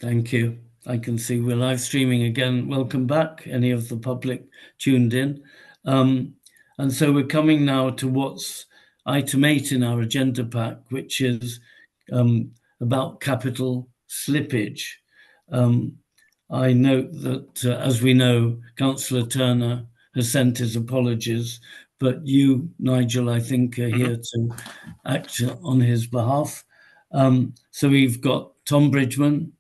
Thank you. I can see we're live streaming again. Welcome back, any of the public tuned in. Um, and so we're coming now to what's item 8 in our agenda pack, which is about capital slippage. I note that, as we know, Councillor Turner has sent his apologies, but you, Nigel, I think are here to act on his behalf. So we've got Tom Bridgman,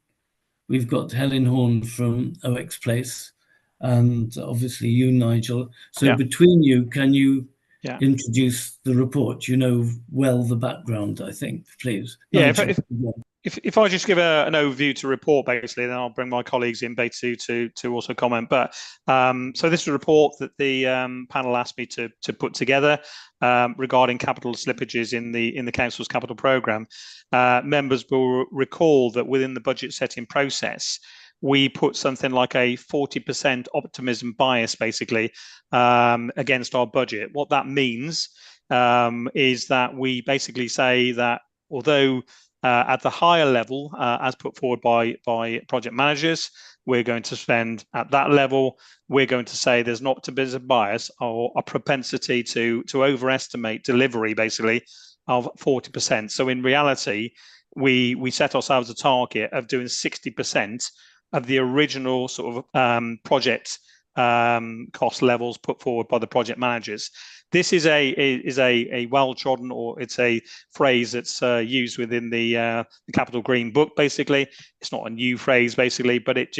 we've got Helen Horn from OX Place, and obviously you, Nigel. So Yeah. between you, can you Yeah. introduce the report? You know well the background, I think, please. Yeah. Nigel. If I just give an overview to report, basically, then I'll bring my colleagues in basically to also comment. But so this is a report that the panel asked me to put together regarding capital slippages in the council's capital programme. Members will recall that within the budget setting process, we put something like a 40% optimism bias, basically, against our budget. What that means is that we basically say that although at the higher level, as put forward by project managers, we're going to spend at that level. We're going to say there's an optimism bias or a propensity to overestimate delivery, basically, of 40%. So in reality, we set ourselves a target of doing 60% of the original sort of project cost levels put forward by the project managers. This is a well-trodden, or it's a phrase that's used within the Capital Green Book. Basically, it's not a new phrase, basically, but it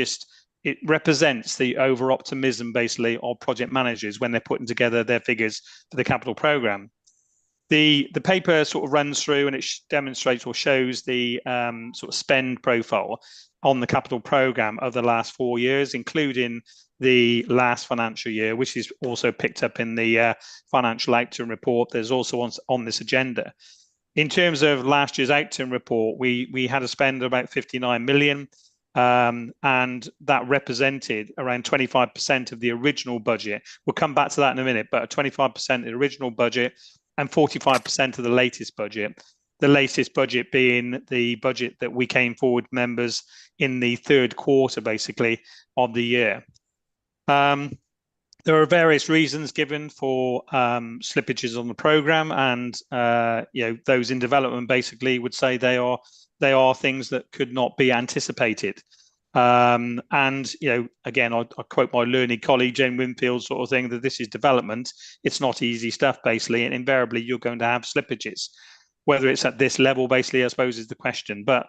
represents the over-optimism, basically, of project managers when they're putting together their figures for the capital program. The paper sort of runs through and it demonstrates or shows the sort of spend profile on the capital program of the last 4 years, including the last financial year, which is also picked up in the financial outturn report. There's also on this agenda. In terms of last year's outturn report, we had a spend of about 59 million, and that represented around 25% of the original budget. We'll come back to that in a minute, but 25% of the original budget and 45% of the latest budget. The latest budget being the budget that we came forward, members, in the third quarter, basically, of the year. There are various reasons given for slippages on the programme, and those in development basically would say they are things that could not be anticipated. And again, I quote my learned colleague Jane Winfield, sort of thing, that this is development. It's not easy stuff, basically, and invariably you're going to have slippages. Whether it's at this level, basically, I suppose, is the question. But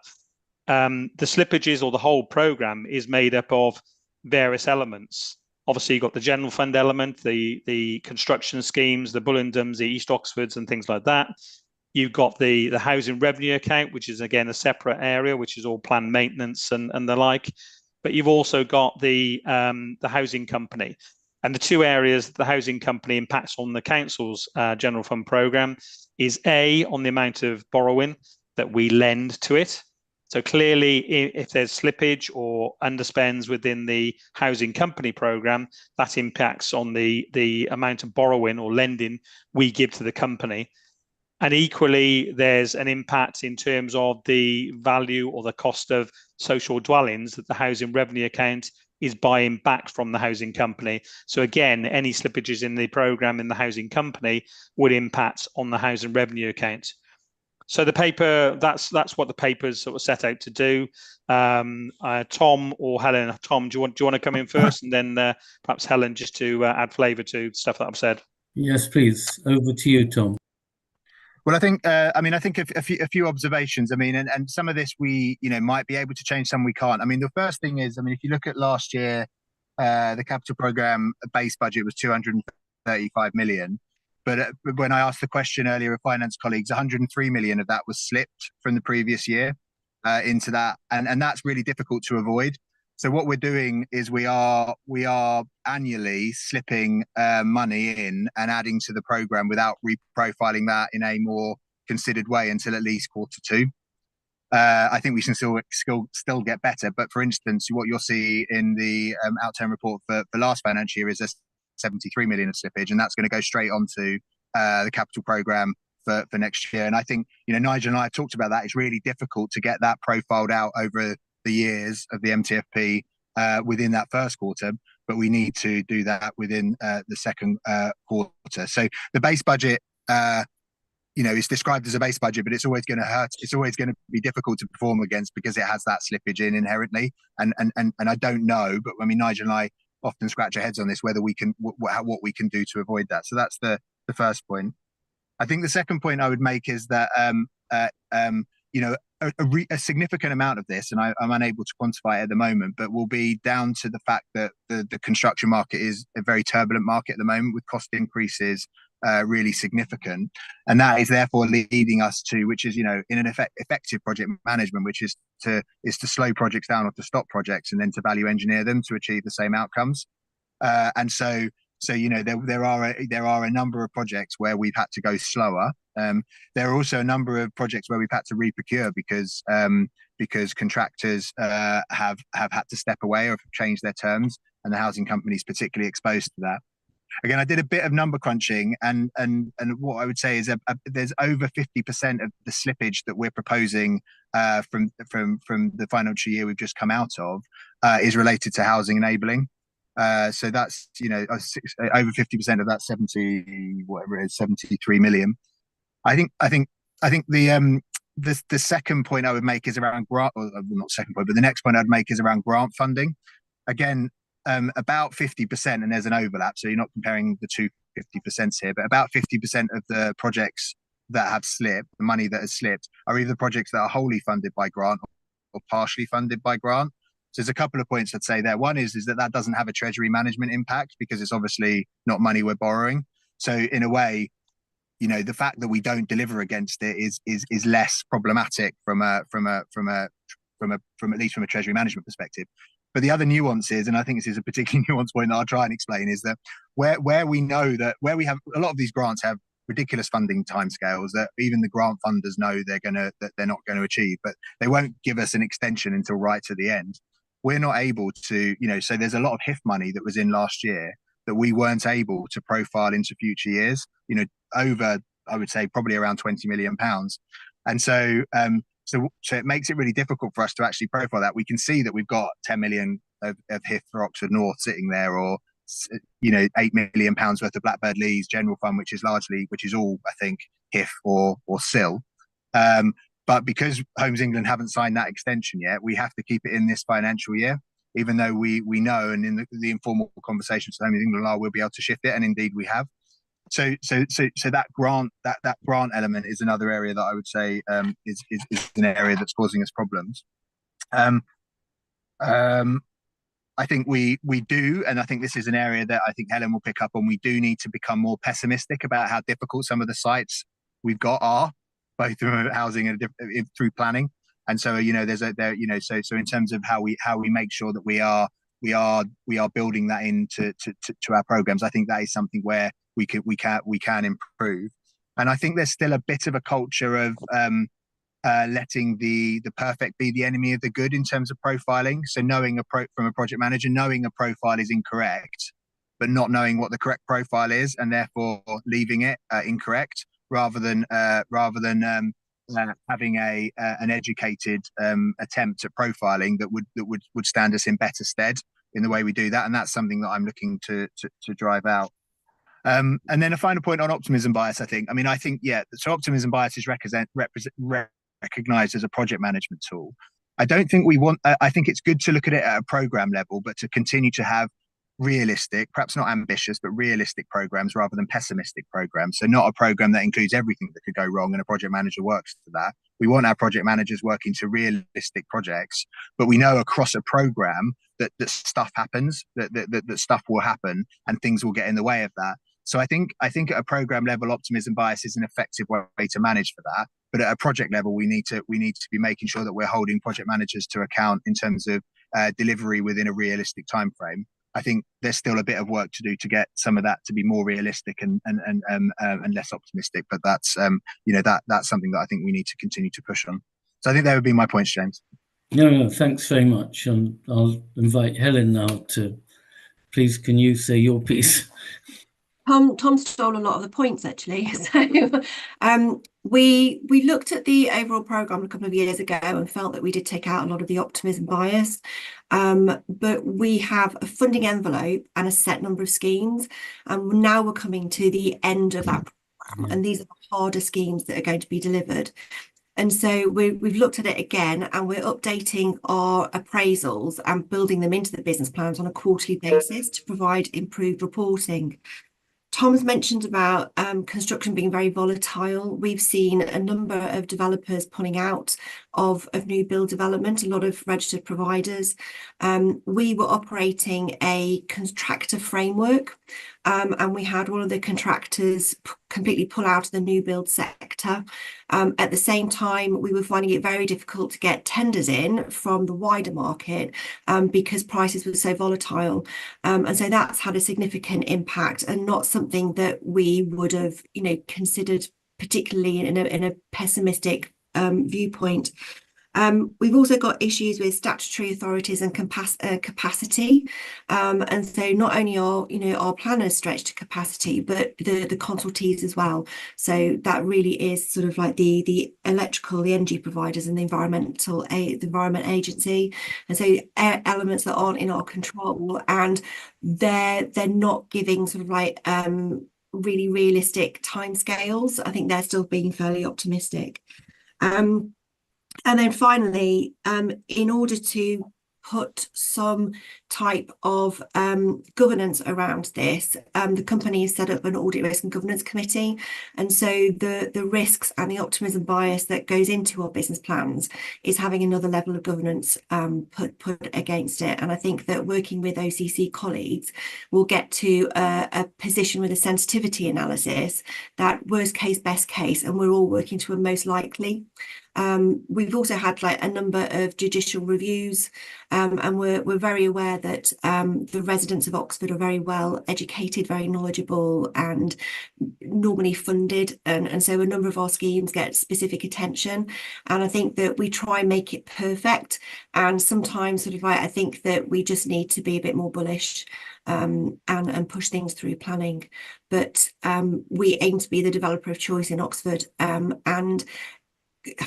the slippages or the whole programme is made up of various elements. Obviously, you've got the general fund element, the construction schemes, the Bullingdons, the East Oxfords, and things like that. You've got the housing revenue account, which is, again, a separate area, which is all planned maintenance and the like. But you've also got the housing company. And the two areas that the housing company impacts on the council's general fund programme is A, on the amount of borrowing that we lend to it. So clearly, if there's slippage or underspends within the housing company programme, that impacts on the amount of borrowing or lending we give to the company. And equally, there's an impact in terms of the value or the cost of social dwellings that the housing revenue account is buying back from the housing company. So again, any slippages in the programme in the housing company would impact on the housing revenue account. So the paper, that's what the paper's sort of set out to do. Tom or Helen, Tom, do you want to come in first, and then perhaps Helen, just to add flavour to stuff that I've said? Yes, please. Over to you, Tom. Well, I think a few observations. I mean, and some of this we might be able to change, some we can't. I mean, the first thing is, I mean, if you look at last year, the capital programme base budget was 235 million. But when I asked the question earlier of finance colleagues, 103 million of that was slipped from the previous year into that, and that's really difficult to avoid. So what we're doing is we are annually slipping money in and adding to the programme without reprofiling that in a more considered way until at least quarter two. I think we can still get better. But for instance, what you'll see in the outturn report for last financial year is a 73 million of slippage, and that's going to go straight onto the capital programme for next year. And I think, Nigel and I have talked about that. It's really difficult to get that profiled out over the years of the MTFP within that first quarter, but we need to do that within the second quarter. So the base budget, is described as a base budget, but it's always going to hurt. It's always going to be difficult to perform against because it has that slippage in inherently. And I don't know, but I mean, Nigel and I often scratch our heads on this, whether we can, what we can do to avoid that. So that's the first point. I think the second point I would make is that, a significant amount of this, and I'm unable to quantify it at the moment, but will be down to the fact that the construction market is a very turbulent market at the moment, with cost increases really significant, and that is therefore leading us to, which is, in an effective project management, which is to slow projects down or to stop projects and then to value engineer them to achieve the same outcomes. And so there are a number of projects where we've had to go slower. There are also a number of projects where we've had to reprocure because contractors have had to step away or have changed their terms, and the housing company is particularly exposed to that. Again, I did a bit of number crunching, and what I would say is there's over 50% of the slippage that we're proposing from the financial year we've just come out of is related to housing enabling. So that's over 50% of that 73 million. I think the second point I would make is around grant, or not second point, but the next point I'd make is around grant funding. Again, about 50%, and there's an overlap, so you're not comparing the two 50% here, but about 50% of the projects that have slipped, the money that has slipped, are either projects that are wholly funded by grant or partially funded by grant. So there's a couple of points I'd say there. One is that doesn't have a treasury management impact because it's obviously not money we're borrowing. So in a way, the fact that we don't deliver against it is less problematic from at least from a treasury management perspective. But the other nuance is, and I think this is a particularly nuanced point that I'll try and explain, is that where we know that where we have a lot of these grants have ridiculous funding timescales that even the grant funders know that they're not going to achieve, but they won't give us an extension until right to the end. We're not able to, so there's a lot of HIF money that was in last year that we weren't able to profile into future years, over, I would say, probably around £20 million. And so it makes it really difficult for us to actually profile that. We can see that we've got 10 million of HIF for Oxford North sitting there, or £8 million worth of Blackbird Leys General Fund, which is all, I think, HIF or SIL. But because Homes England haven't signed that extension yet, we have to keep it in this financial year, even though we know, and in the informal conversations with Homes England, we'll be able to shift it, and indeed we have. So that grant element is another area that I would say is an area that's causing us problems. I think we do, and I think this is an area that I think Helen will pick up on. We do need to become more pessimistic about how difficult some of the sites we've got are, both through housing and through planning. And so so in terms of how we make sure that we are building that into our programs, I think that is something where we can improve. And I think there's still a bit of a culture of letting the perfect be the enemy of the good in terms of profiling. So knowing from a project manager, knowing a profile is incorrect, but not knowing what the correct profile is, and therefore leaving it incorrect, rather than having an educated attempt at profiling that would stand us in better stead in the way we do that. And that's something that I'm looking to drive out. And then a final point on optimism bias, I think. So optimism bias is recognized as a project management tool. I think it's good to look at it at a program level, but to continue to have realistic, perhaps not ambitious, but realistic programs rather than pessimistic programs. So not a program that includes everything that could go wrong and a project manager works to that. We want our project managers working to realistic projects, but we know across a program that stuff happens, that stuff will happen and things will get in the way of that. So I think at a program level, optimism bias is an effective way to manage for that. But at a project level, we need to be making sure that we're holding project managers to account in terms of delivery within a realistic time frame. I think there's still a bit of work to do to get some of that to be more realistic and less optimistic. But that's that's something that I think we need to continue to push on. So I think that would be my points, James. No, thanks very much. And I'll invite Helen now to, please, can you say your piece? Tom stole a lot of the points, actually. So We looked at the overall programme a couple of years ago and felt that we did take out a lot of the optimism bias. But we have a funding envelope and a set number of schemes, and now we're coming to the end of that programme, and these are the harder schemes that are going to be delivered. And so we've looked at it again, and we're updating our appraisals and building them into the business plans on a quarterly basis to provide improved reporting. Tom's mentioned about construction being very volatile. We've seen a number of developers pulling out of new build development, a lot of registered providers. We were operating a contractor framework, and we had one of the contractors completely pull out of the new build sector. At the same time, we were finding it very difficult to get tenders in from the wider market because prices were so volatile. And so that's had a significant impact, and not something that we would have, considered particularly in a pessimistic viewpoint. We've also got issues with statutory authorities and capacity, and so not only are our planners stretched to capacity, but the consultees as well. So that really is sort of like the electrical, the energy providers, and the environment agency, and so elements that aren't in our control, and they're not giving sort of like really realistic timescales. I think they're still being fairly optimistic. And then finally, in order to put some type of governance around this, the company has set up an audit risk and governance committee. And so the risks and the optimism bias that goes into our business plans is having another level of governance put against it. And I think that working with OCC colleagues will get to a position with a sensitivity analysis, that worst case, best case, and we're all working to a most likely. We've also had like a number of judicial reviews, and we're very aware that the residents of Oxford are very well educated, very knowledgeable, and normally funded, and so a number of our schemes get specific attention. And I think that we try and make it perfect, and sometimes sort of like I think that we just need to be a bit more bullish and push things through planning. But we aim to be the developer of choice in Oxford, and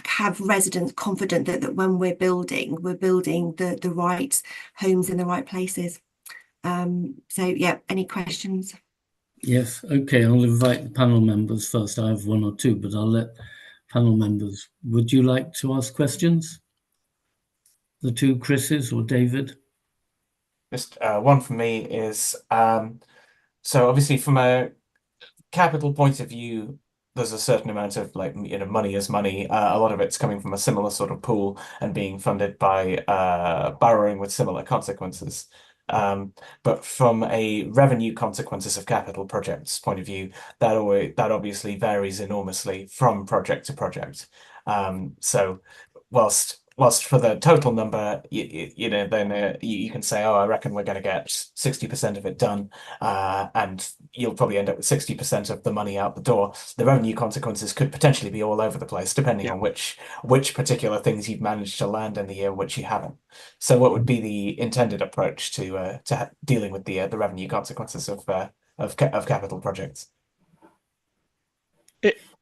have residents confident that when we're building the right homes in the right places. So yeah, any questions? Yes, okay, I'll invite the panel members first. I have one or two, but I'll let panel members. Would you like to ask questions? The two Chris's or David? Just one from me is, so obviously from a capital point of view, there's a certain amount of like, money is money. A lot of it's coming from a similar sort of pool and being funded by borrowing with similar consequences. But from a revenue consequences of capital projects point of view, that obviously varies enormously from project to project. So whilst for the total number, then you can say, oh, I reckon we're going to get 60% of it done, and you'll probably end up with 60% of the money out the door. The revenue consequences could potentially be all over the place, depending on which particular things you've managed to land in the year, which you haven't. So what would be the intended approach to dealing with the revenue consequences of capital projects?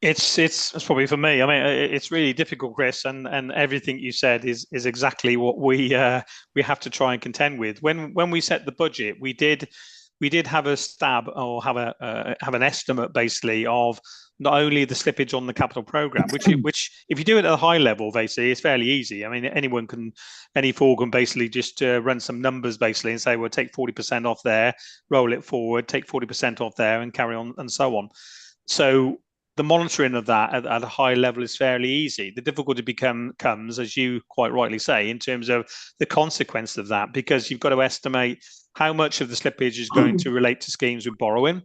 It's probably for me. I mean, it's really difficult, Chris, and everything you said is exactly what we have to try and contend with. When we set the budget, we did have a stab or have an estimate basically of not only the slippage on the capital program, which if you do it at a high level, basically, it's fairly easy. I mean, any fool can basically just run some numbers basically and say, well, take 40% off there, roll it forward, take 40% off there, and carry on and so on. So the monitoring of that at a high level is fairly easy. The difficulty comes, as you quite rightly say, in terms of the consequence of that, because you've got to estimate how much of the slippage is going to relate to schemes with borrowing.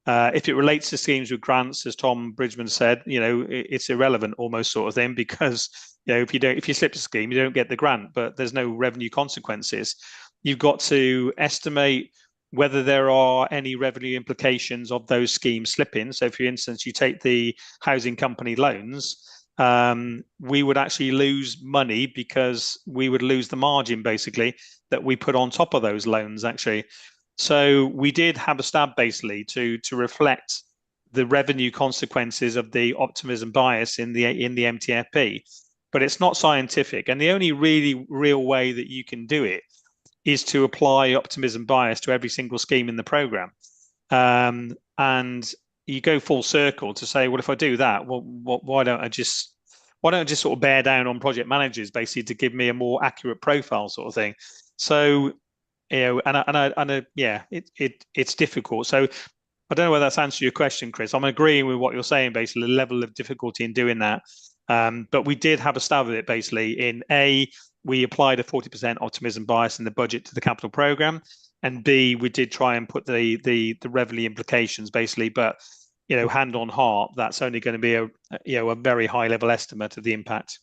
If it relates to schemes with grants, as Tom Bridgman said, it's irrelevant almost sort of thing, because if you slip a scheme, you don't get the grant, but there's no revenue consequences. You've got to estimate whether there are any revenue implications of those schemes slipping. So for instance, you take the housing company loans, we would actually lose money because we would lose the margin basically that we put on top of those loans actually. So we did have a stab basically to reflect the revenue consequences of the optimism bias in the MTFP, but it's not scientific. And the only really real way that you can do it is to apply optimism bias to every single scheme in the program. And you go full circle to say, well, if I do that, well, why don't I just sort of bear down on project managers basically to give me a more accurate profile sort of thing. So, you know, yeah, it's difficult. So I don't know whether that's answered your question, Chris. I'm agreeing with what you're saying, basically, the level of difficulty in doing that. But we did have a stab at it, basically, in A, we applied a 40% optimism bias in the budget to the capital program, and B, we did try and put the revenue implications, basically, but, you know, hand on heart, that's only going to be a very high level estimate of the impact.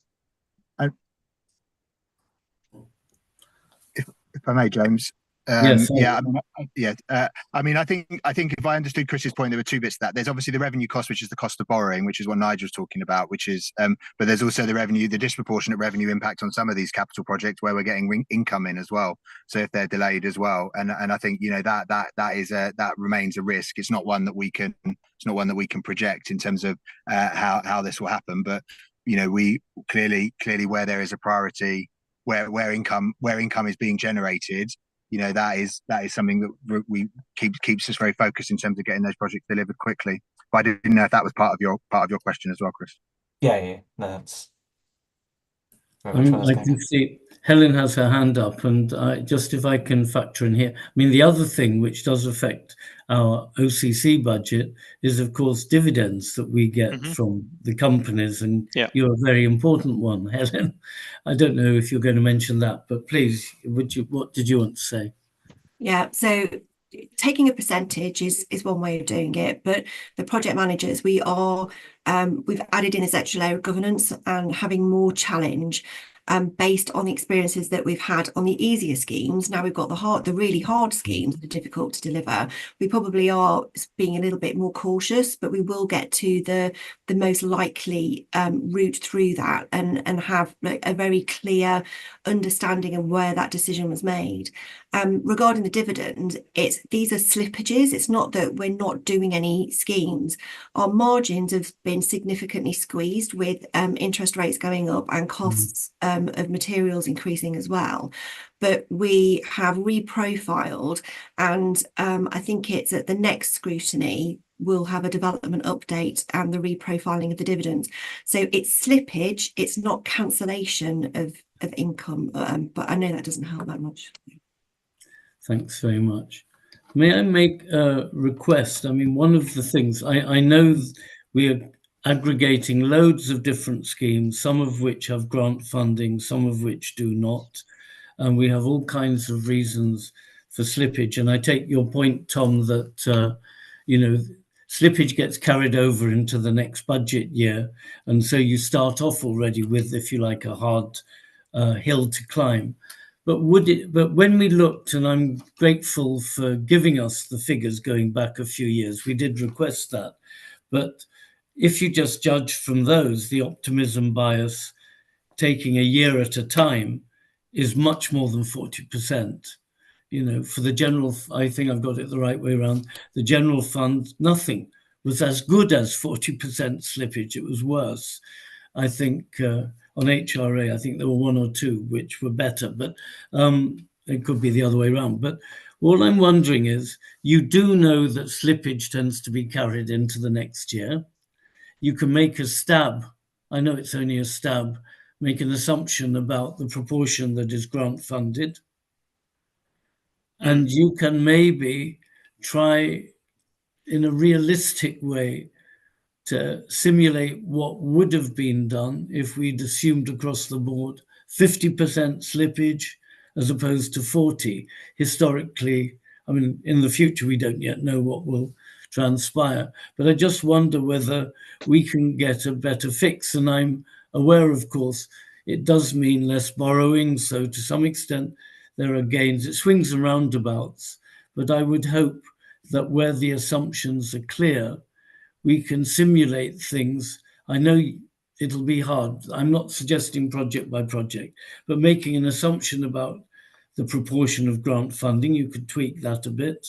If I may, James. Yes. I mean, I think if I understood Chris's point, there were two bits to that. There's obviously the revenue cost, which is the cost of borrowing, which is what Nigel's talking about, which is, but there's also the disproportionate revenue impact on some of these capital projects where we're getting income in as well. So if they're delayed as well, and I think, you know, that remains a risk. It's not one that we can project in terms of how this will happen. But, you know, we clearly where there is a priority, where income is being generated, you know, that is something that we keeps us very focused in terms of getting those projects delivered quickly. But I didn't know if that was part of your question as well, Chris. Yeah. No, that's. I can see Helen has her hand up, and just if I can factor in here, I mean, the other thing which does affect our OCC budget is, of course, dividends that we get from the companies, and you're a very important one, Helen. I don't know if you're going to mention that, but please, what did you want to say? Yeah, so taking a percentage is one way of doing it, but the project managers, we've added in this extra layer of governance and having more challenge based on the experiences that we've had on the easier schemes. Now we've got the really hard schemes that are difficult to deliver. We probably are being a little bit more cautious, but we will get to the most likely route through that and have a very clear understanding of where that decision was made. Regarding the dividend, these are slippages. It's not that we're not doing any schemes. Our margins have been significantly squeezed with interest rates going up and costs of materials increasing as well. But we have reprofiled, and I think it's at the next scrutiny we'll have a development update and the reprofiling of the dividends. So it's slippage, it's not cancellation of income, but I know that doesn't help that much. Thanks very much. May I make a request? I mean, one of the things, I know we are aggregating loads of different schemes, some of which have grant funding, some of which do not. And we have all kinds of reasons for slippage. And I take your point, Tom, that, you know, slippage gets carried over into the next budget year. And so you start off already with, if you like, a hard hill to climb. But when we looked, and I'm grateful for giving us the figures going back a few years, we did request that. But if you just judge from those, the optimism bias taking a year at a time is much more than 40%. You know, for the general, I think I've got it the right way around, the general fund, nothing was as good as 40% slippage. It was worse. I think on HRA, I think there were one or two which were better, but it could be the other way around. But all I'm wondering is, you do know that slippage tends to be carried into the next year. You can make a stab, I know it's only a stab, make an assumption about the proportion that is grant funded. And you can maybe try in a realistic way to simulate what would have been done if we'd assumed across the board 50% slippage as opposed to 40. Historically, I mean, in the future, we don't yet know what will transpire, but I just wonder whether we can get a better fix. And I'm aware, of course, it does mean less borrowing. So to some extent, there are gains. It swings and roundabouts, but I would hope that where the assumptions are clear, we can simulate things. I know it'll be hard. I'm not suggesting project by project, but making an assumption about the proportion of grant funding, you could tweak that a bit.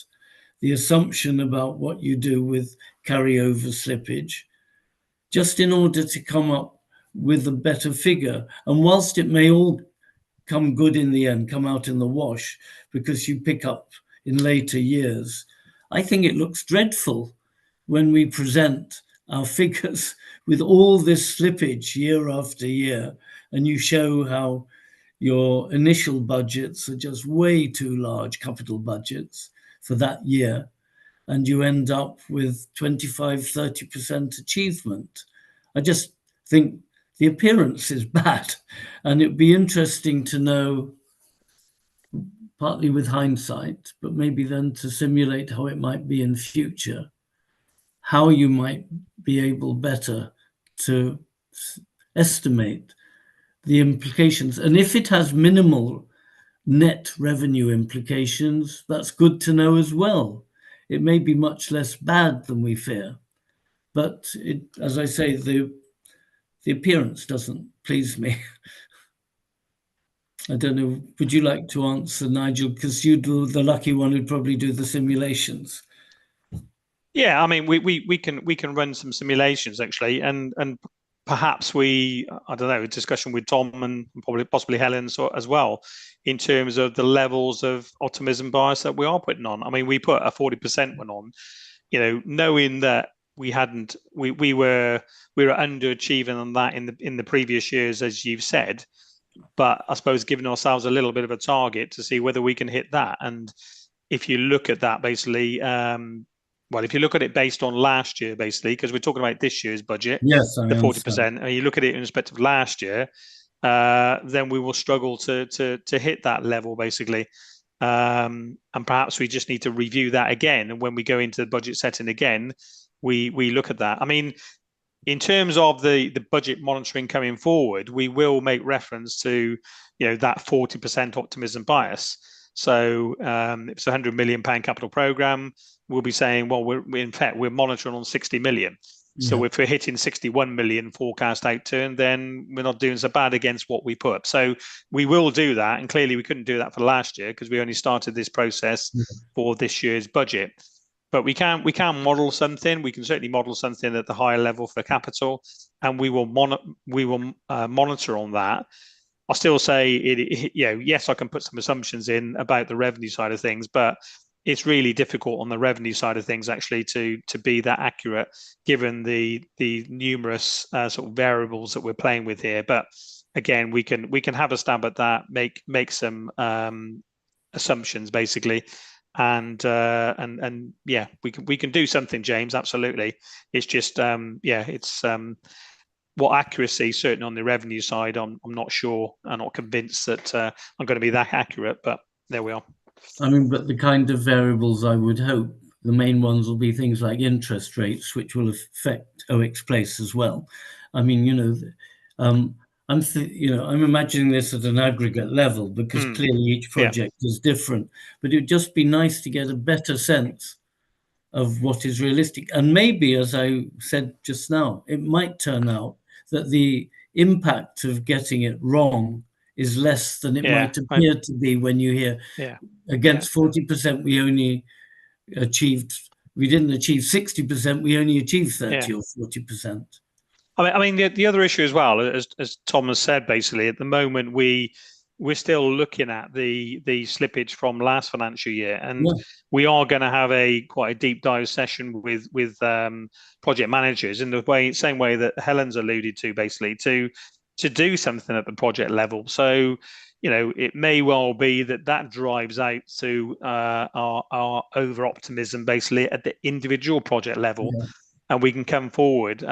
the assumption about what you do with carryover slippage, just in order to come up with a better figure. And whilst it may all come good in the end, come out in the wash, because you pick up in later years, I think it looks dreadful when we present our figures with all this slippage year after year, and you show how your initial budgets are just way too large, capital budgets for that year, and you end up with 25-30% achievement. I just think the appearance is bad, and it'd be interesting to know, partly with hindsight, but maybe then to simulate how it might be in future, how you might be able better to estimate the implications. And if it has minimal net revenue implications, that's good to know as well. It may be much less bad than we fear, but it, as I say, the appearance doesn't please me. I don't know, would you like to answer, Nigel? Because you're the lucky one who'd probably do the simulations. Yeah, I mean, we can run some simulations actually, and perhaps I don't know, a discussion with Tom and probably possibly Helen as well, in terms of the levels of optimism bias that we are putting on. I mean, we put a 40% one on, you know, knowing that we were underachieving on that in the previous years, as you've said, but I suppose giving ourselves a little bit of a target to see whether we can hit that. And if you look at that, basically, well, if you look at it based on last year, basically, because we're talking about this year's budget, yes, the 40%, and you look at it in respect of last year, then we will struggle to hit that level, basically. And perhaps we just need to review that again. And when we go into the budget setting again, we look at that. I mean, in terms of the budget monitoring coming forward, we will make reference to, you know, that 40% optimism bias. So if it's £100 million capital program, we'll be saying, well, we're monitoring on 60 million. So if we're hitting 61 million forecast outturn, then we're not doing so bad against what we put. So we will do that. And clearly we couldn't do that for last year because we only started this process for this year's budget. But we can model something. We can certainly model something at the higher level for capital, and we will monitor on that. I'll still say, you know, yes, I can put some assumptions in about the revenue side of things, but it's really difficult on the revenue side of things actually to be that accurate, given the numerous sort of variables that we're playing with here. But again, we can have a stab at that, make some assumptions basically. And yeah, we can do something, James. Absolutely. It's just it's what accuracy, certainly on the revenue side, I'm not sure. I'm not convinced that I'm going to be that accurate. But there we are. I mean, but the kind of variables I would hope, the main ones will be things like interest rates, which will affect OX Place as well. I mean, you know, I'm imagining this at an aggregate level because clearly each project is different. But it'd just be nice to get a better sense of what is realistic. And maybe, as I said just now, it might turn out that the impact of getting it wrong is less than it might appear to be when you hear against 40%, we didn't achieve 60%, we only achieved 30 or 40%. I mean, the other issue as well, as Tom has said, basically, at the moment, we're still looking at the slippage from last financial year, and we are going to have quite a deep dive session with project managers in the same way that Helen's alluded to, basically, to do something at the project level. So, you know, it may well be that drives out to our over optimism, basically, at the individual project level, and we can come forward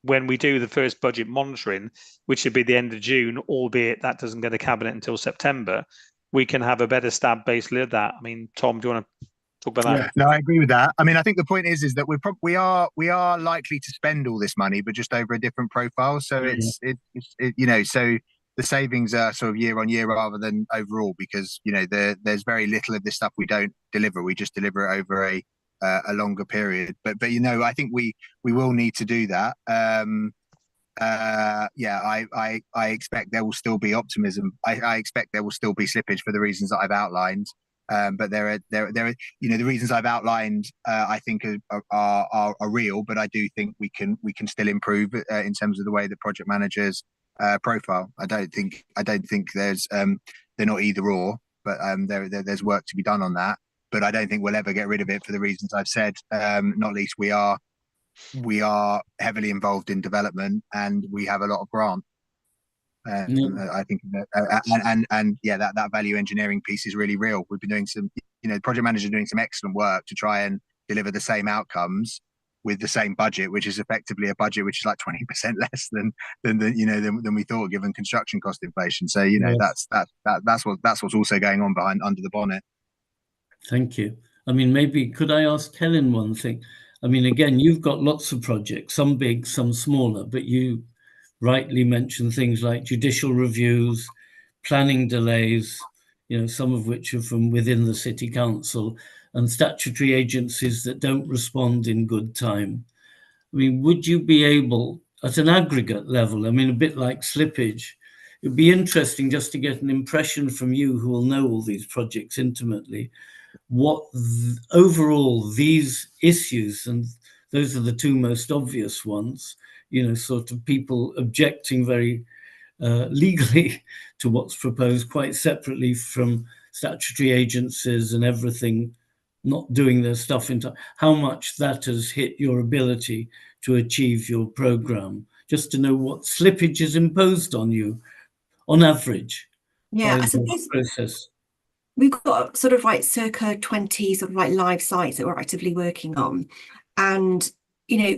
when we do the first budget monitoring, which should be the end of June, albeit that doesn't go to cabinet until September. We can have a better stab basically at that. I mean, Tom, do you want to talk about that? Yeah, no, I agree with that. I mean, I think the point is that we are likely to spend all this money, but just over a different profile. So it's you know, so the savings are sort of year on year rather than overall, because you know there's very little of this stuff we don't deliver. We just deliver it over a longer period. But you know, I think we will need to do that. I expect there will still be optimism. I expect there will still be slippage for the reasons that I've outlined. But there are, you know, the reasons I've outlined, I think are real, but I do think we can still improve in terms of the way the project managers profile. I don't think there's they're not either or, but there's work to be done on that. But I don't think we'll ever get rid of it for the reasons I've said. Not least we are heavily involved in development, and we have a lot of grant. I think that, and yeah, that value engineering piece is really real. We've been doing some, you know, project managers are doing some excellent work to try and deliver the same outcomes with the same budget, which is effectively a budget which is like 20% less than we thought, given construction cost inflation. So, you know, Yes. that's what's also going on behind under the bonnet. Thank you. I mean, maybe could I ask Helen one thing? I mean, again, you've got lots of projects, some big, some smaller, but you rightly mentioned things like judicial reviews, planning delays, you know, some of which are from within the city council, and statutory agencies that don't respond in good time. I mean, would you be able, at an aggregate level, I mean, a bit like slippage, it'd be interesting just to get an impression from you, who will know all these projects intimately, what overall these issues, and those are the two most obvious ones, you know, sort of people objecting very legally to what's proposed, quite separately from statutory agencies and everything not doing their stuff in time, how much that has hit your ability to achieve your program, just to know what slippage is imposed on you on average Yeah, by I the suppose process. we've got sort of like circa 20 sort of like live sites that we're actively working on. And, you know,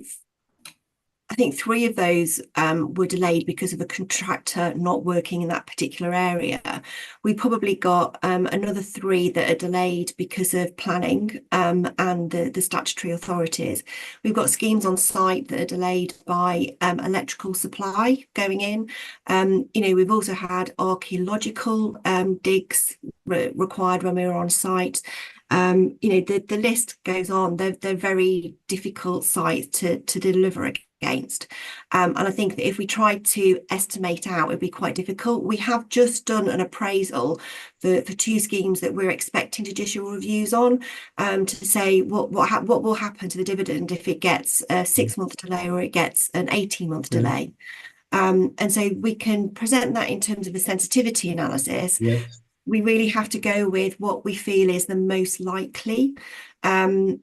I think 3 of those were delayed because of a contractor not working in that particular area. We probably got another 3 that are delayed because of planning and the statutory authorities. We've got schemes on site that are delayed by electrical supply going in. You know, we've also had archaeological digs required when we were on site. You know, the list goes on. They're very difficult sites to deliver against. And I think that if we tried to estimate out, it'd be quite difficult. We have just done an appraisal for 2 schemes that we're expecting judicial reviews on, to say what will happen to the dividend if it gets a 6-month delay or it gets an 18-month delay. And so we can present that in terms of a sensitivity analysis. Yes. We really have to go with what we feel is the most likely, and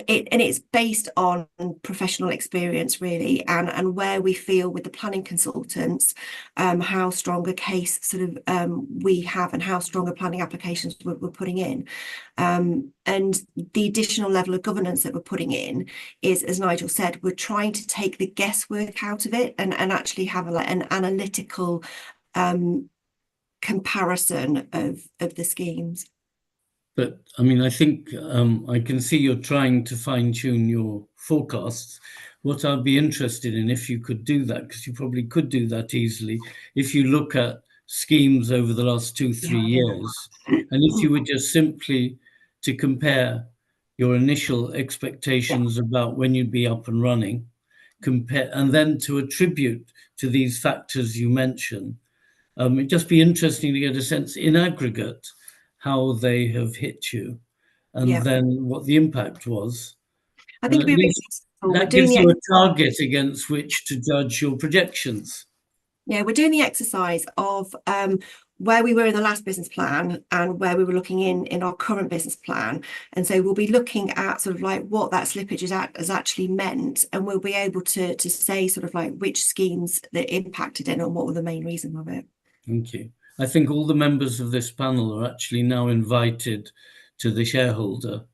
it's based on professional experience really, and where we feel with the planning consultants, how strong a case sort of we have, and how strong a planning applications we're putting in, and the additional level of governance that we're putting in is, as Nigel said, we're trying to take the guesswork out of it and actually have an analytical comparison of the schemes. But I mean, I think I can see you're trying to fine tune your forecasts. What I'd be interested in, if you could do that, because you probably could do that easily, if you look at schemes over the last 2-3 years, and if you were just simply to compare your initial expectations about when you'd be up and running, compare, and then to attribute to these factors you mentioned, it'd just be interesting to get a sense in aggregate how they have hit you, and then what the impact was. I think and at least that gives you a target against which to judge your projections. Yeah, we're doing the exercise of where we were in the last business plan and where we were looking in our current business plan. And so we'll be looking at sort of like what that slippage has actually meant, and we'll be able to say sort of like which schemes that impacted it and what were the main reason of it. Thank you. I think all the members of this panel are actually now invited to the shareholder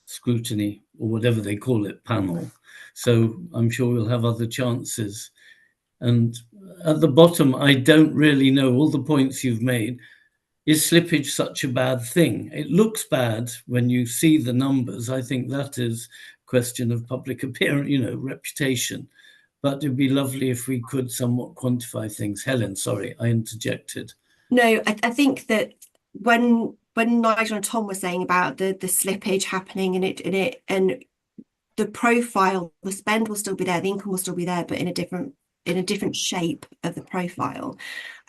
scrutiny, or whatever they call it, panel. So I'm sure we'll have other chances. And at the bottom, I don't really know all the points you've made. Is slippage such a bad thing? It looks bad when you see the numbers. I think that is a question of public appearance, you know, reputation. But it'd be lovely if we could somewhat quantify things. Helen, sorry, I interjected. No, I think that when Nigel and Tom were saying about the slippage happening and the profile, the spend will still be there, the income will still be there, but in a different shape of the profile.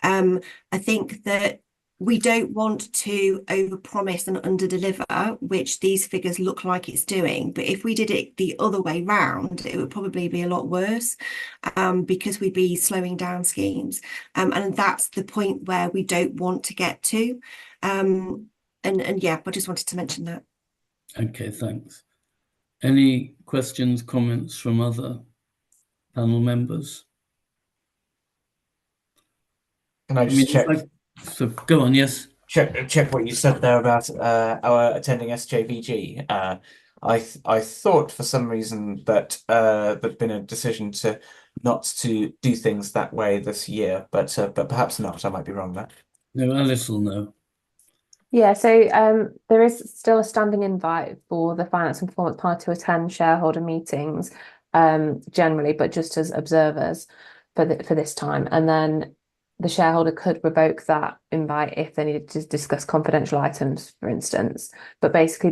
I think that we don't want to overpromise and underdeliver, which these figures look like it's doing. But if we did it the other way round, it would probably be a lot worse, because we'd be slowing down schemes. And that's the point where we don't want to get to. And yeah, I just wanted to mention that. Okay, thanks. Any questions, comments from other panel members? Can I just check? So go on, yes. Check what you said there about our attending SJVG. I thought for some reason that there'd been a decision not to do things that way this year, but perhaps not. I might be wrong there. No, Alice will know. Yeah, so there is still a standing invite for the Finance and Performance Panel to attend shareholder meetings, generally, but just as observers for this time. And then the shareholder could revoke that invite if they needed to discuss confidential items, for instance. But basically,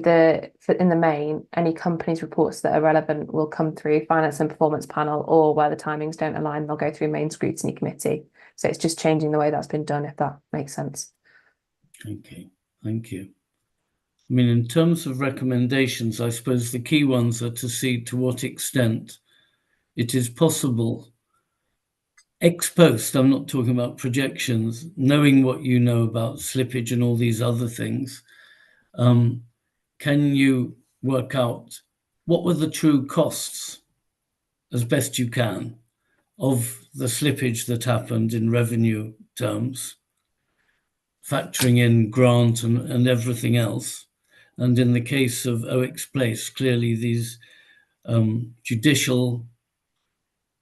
in the main, any company's reports that are relevant will come through Finance and Performance Panel, or where the timings don't align, they'll go through Main Scrutiny Committee. So it's just changing the way that's been done, if that makes sense. Okay, thank you. I mean, in terms of recommendations, I suppose the key ones are to see to what extent it is possible ex post, I'm not talking about projections, knowing what you know about slippage and all these other things, can you work out what were the true costs, as best you can, of the slippage that happened in revenue terms, factoring in grant and everything else? And in the case of OX Place, clearly these judicial,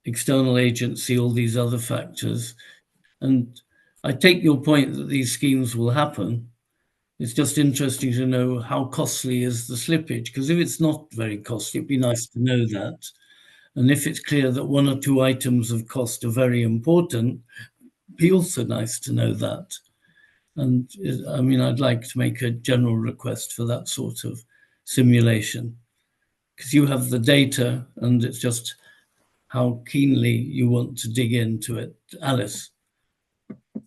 external agency, all these other factors. And I take your point that these schemes will happen. It's just interesting to know how costly is the slippage, because if it's not very costly, it'd be nice to know that. And if it's clear that one or two items of cost are very important, it'd be also nice to know that. And I mean, I'd like to make a general request for that sort of simulation, because you have the data and it's just how keenly you want to dig into it. Alice.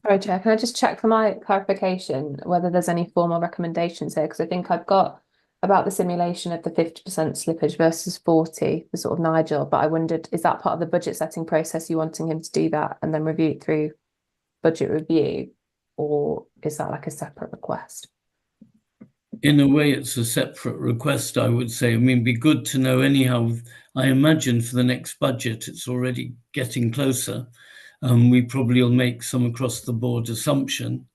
Sorry, Chair, can I just check for my clarification whether there's any formal recommendations here? Because I think I've got about the simulation of the 50% slippage versus 40 for sort of Nigel, but I wondered, is that part of the budget setting process, you wanting him to do that and then review it through budget review, or is that like a separate request? In a way, it's a separate request, I would say. I mean, it'd be good to know anyhow. I imagine for the next budget, it's already getting closer. We probably will make some across the board assumption,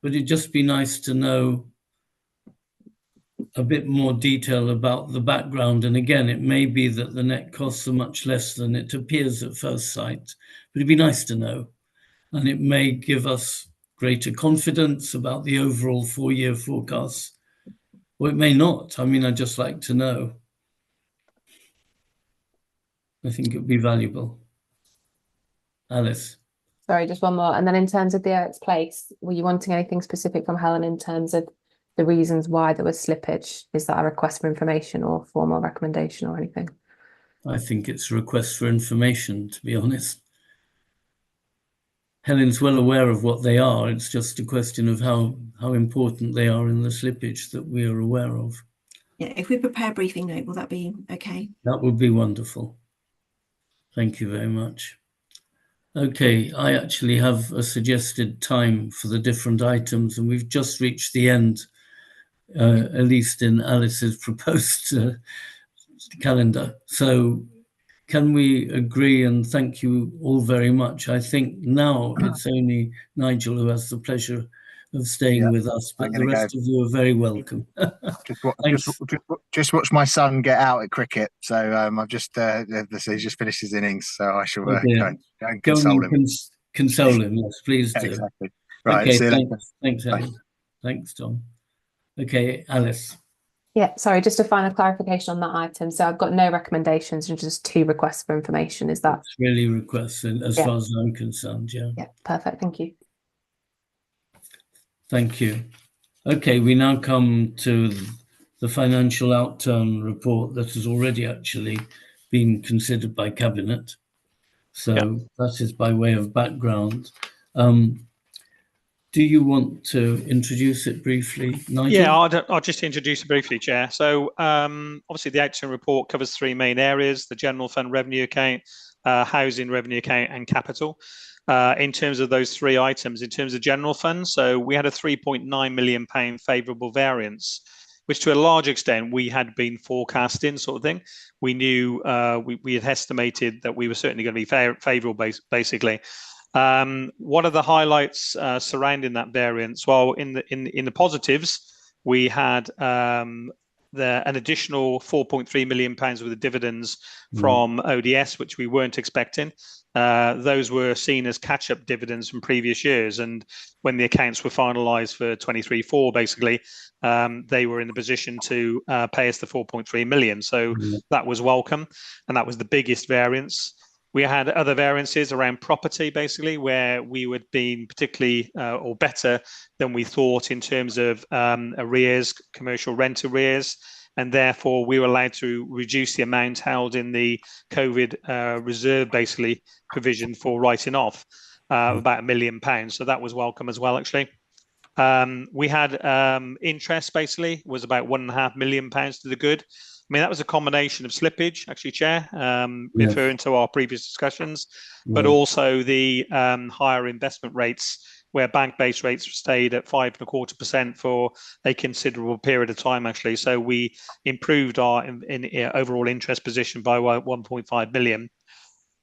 but it'd just be nice to know a bit more detail about the background. And again, it may be that the net costs are much less than it appears at first sight, but it'd be nice to know. And it may give us greater confidence about the overall 4-year forecasts, or it may not. I mean, I'd just like to know. I think it'd be valuable. Alice. Sorry, just one more. And then in terms of the OX Place, were you wanting anything specific from Helen in terms of the reasons why there was slippage? Is that a request for information or formal recommendation or anything? I think it's a request for information, to be honest. Helen's well aware of what they are. It's just a question of how important they are in the slippage that we are aware of. Yeah, if we prepare a briefing note, will that be okay? That would be wonderful. Thank you very much. Okay, I actually have a suggested time for the different items, and we've just reached the end, at least in Alice's proposed calendar. So can we agree, and thank you all very much. I think now it's only Nigel who has the pleasure of staying with us, but the rest of you are very welcome. just watch my son get out at cricket. So I've just he's just finished his innings, so I shall go and console him. Console him, yes, please do. Exactly. Right. Okay, see you later. Thanks, Helen. Thanks, Tom. Okay, Alice. Yeah, sorry, just a final clarification on that item. So I've got no recommendations and just 2 requests for information. Is that? It's really requests as far as I'm concerned, yeah. Yeah, perfect. Thank you. Thank you. Okay, we now come to the financial outturn report that has already actually been considered by Cabinet. So that is by way of background. Do you want to introduce it briefly, Nigel? Yeah, I'll just introduce it briefly, Chair. So obviously the action report covers three main areas: the general fund revenue account, housing revenue account, and capital. In terms of those three items, in terms of general fund, so we had a £3.9 million favourable variance, which to a large extent we had been forecasting, sort of thing. We knew we had estimated that we were certainly going to be favourable, basically. What are the highlights surrounding that variance? Well, in the positives, we had an additional £4.3 million worth of dividends from ODS, which we weren't expecting. Those were seen as catch-up dividends from previous years, and when the accounts were finalised for 23/4, basically, they were in the position to pay us the 4.3 million. So that was welcome, and that was the biggest variance. We had other variances around property, basically, where we would be particularly or better than we thought in terms of arrears, commercial rent arrears, and therefore we were allowed to reduce the amount held in the COVID reserve, basically, provision for writing off, about £1 million. So that was welcome as well, actually. We had interest, basically, was about £1.5 million to the good. I mean, that was a combination of slippage, actually, Chair, referring to our previous discussions, but also the higher investment rates, where bank-based rates stayed at 5.25% for a considerable period of time, actually. So we improved our overall interest position by 1.5 million.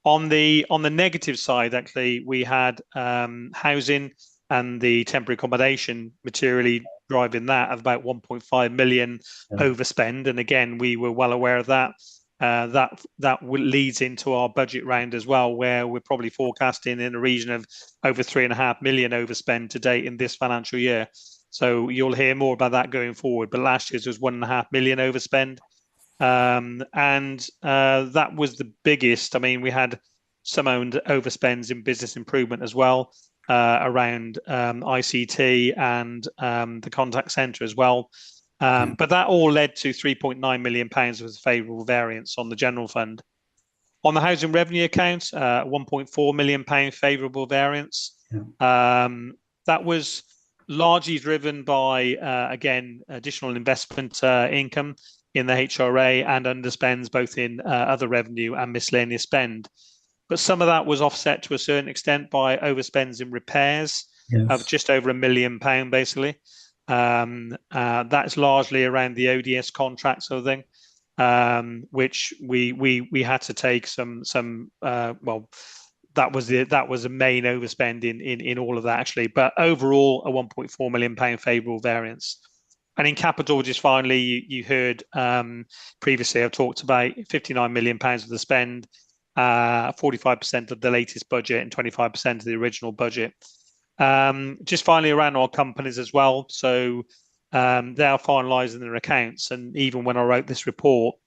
On the negative side, actually, we had housing and the temporary accommodation materially driving that of about 1.5 million overspend. And again, we were well aware of that. That leads into our budget round as well, where we're probably forecasting in a region of over 3.5 million overspend to date in this financial year. So you'll hear more about that going forward. But last year's was 1.5 million overspend. And that was the biggest. I mean, we had some owned overspends in business improvement as well, around ICT and the contact centre as well. But that all led to £3.9 million worth of favourable variance on the general fund. On the housing revenue account, £1.4 million favourable variance. That was largely driven by, again, additional investment income in the HRA and underspends both in other revenue and miscellaneous spend. But some of that was offset to a certain extent by overspends in repairs of just over £1 million, basically. That's largely around the ODS contract sort of thing, which we had to take some that was a main overspend in all of that, actually. But overall, a £1.4 million favourable variance. And in capital, just finally, you heard previously I've talked about £59 million of the spend, 45% of the latest budget and 25% of the original budget. Just finally around our companies as well. So they are finalising their accounts. And even when I wrote this report,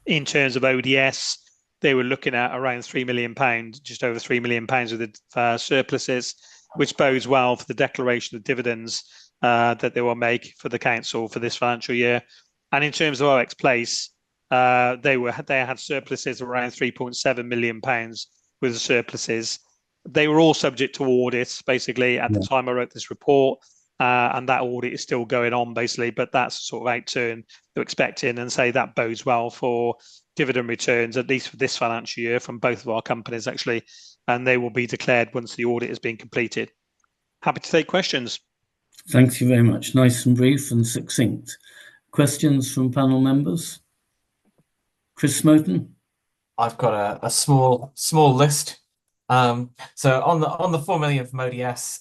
in terms of ODS, they were looking at around £3 million, just over £3 million of the surpluses, which bodes well for the declaration of dividends that they will make for the council for this financial year. And in terms of OX Place, they had surpluses around £3.7 million with the surpluses. They were all subject to audits, basically, at the time I wrote this report, and that audit is still going on, basically. But that's sort of outturn they're expecting, and say that bodes well for dividend returns, at least for this financial year, from both of our companies, actually, and they will be declared once the audit has been completed. Happy to take questions. Thank you very much. Nice and brief and succinct. Questions from panel members? Chris Smoten? I've got a small list. So on the 4 million from ODS,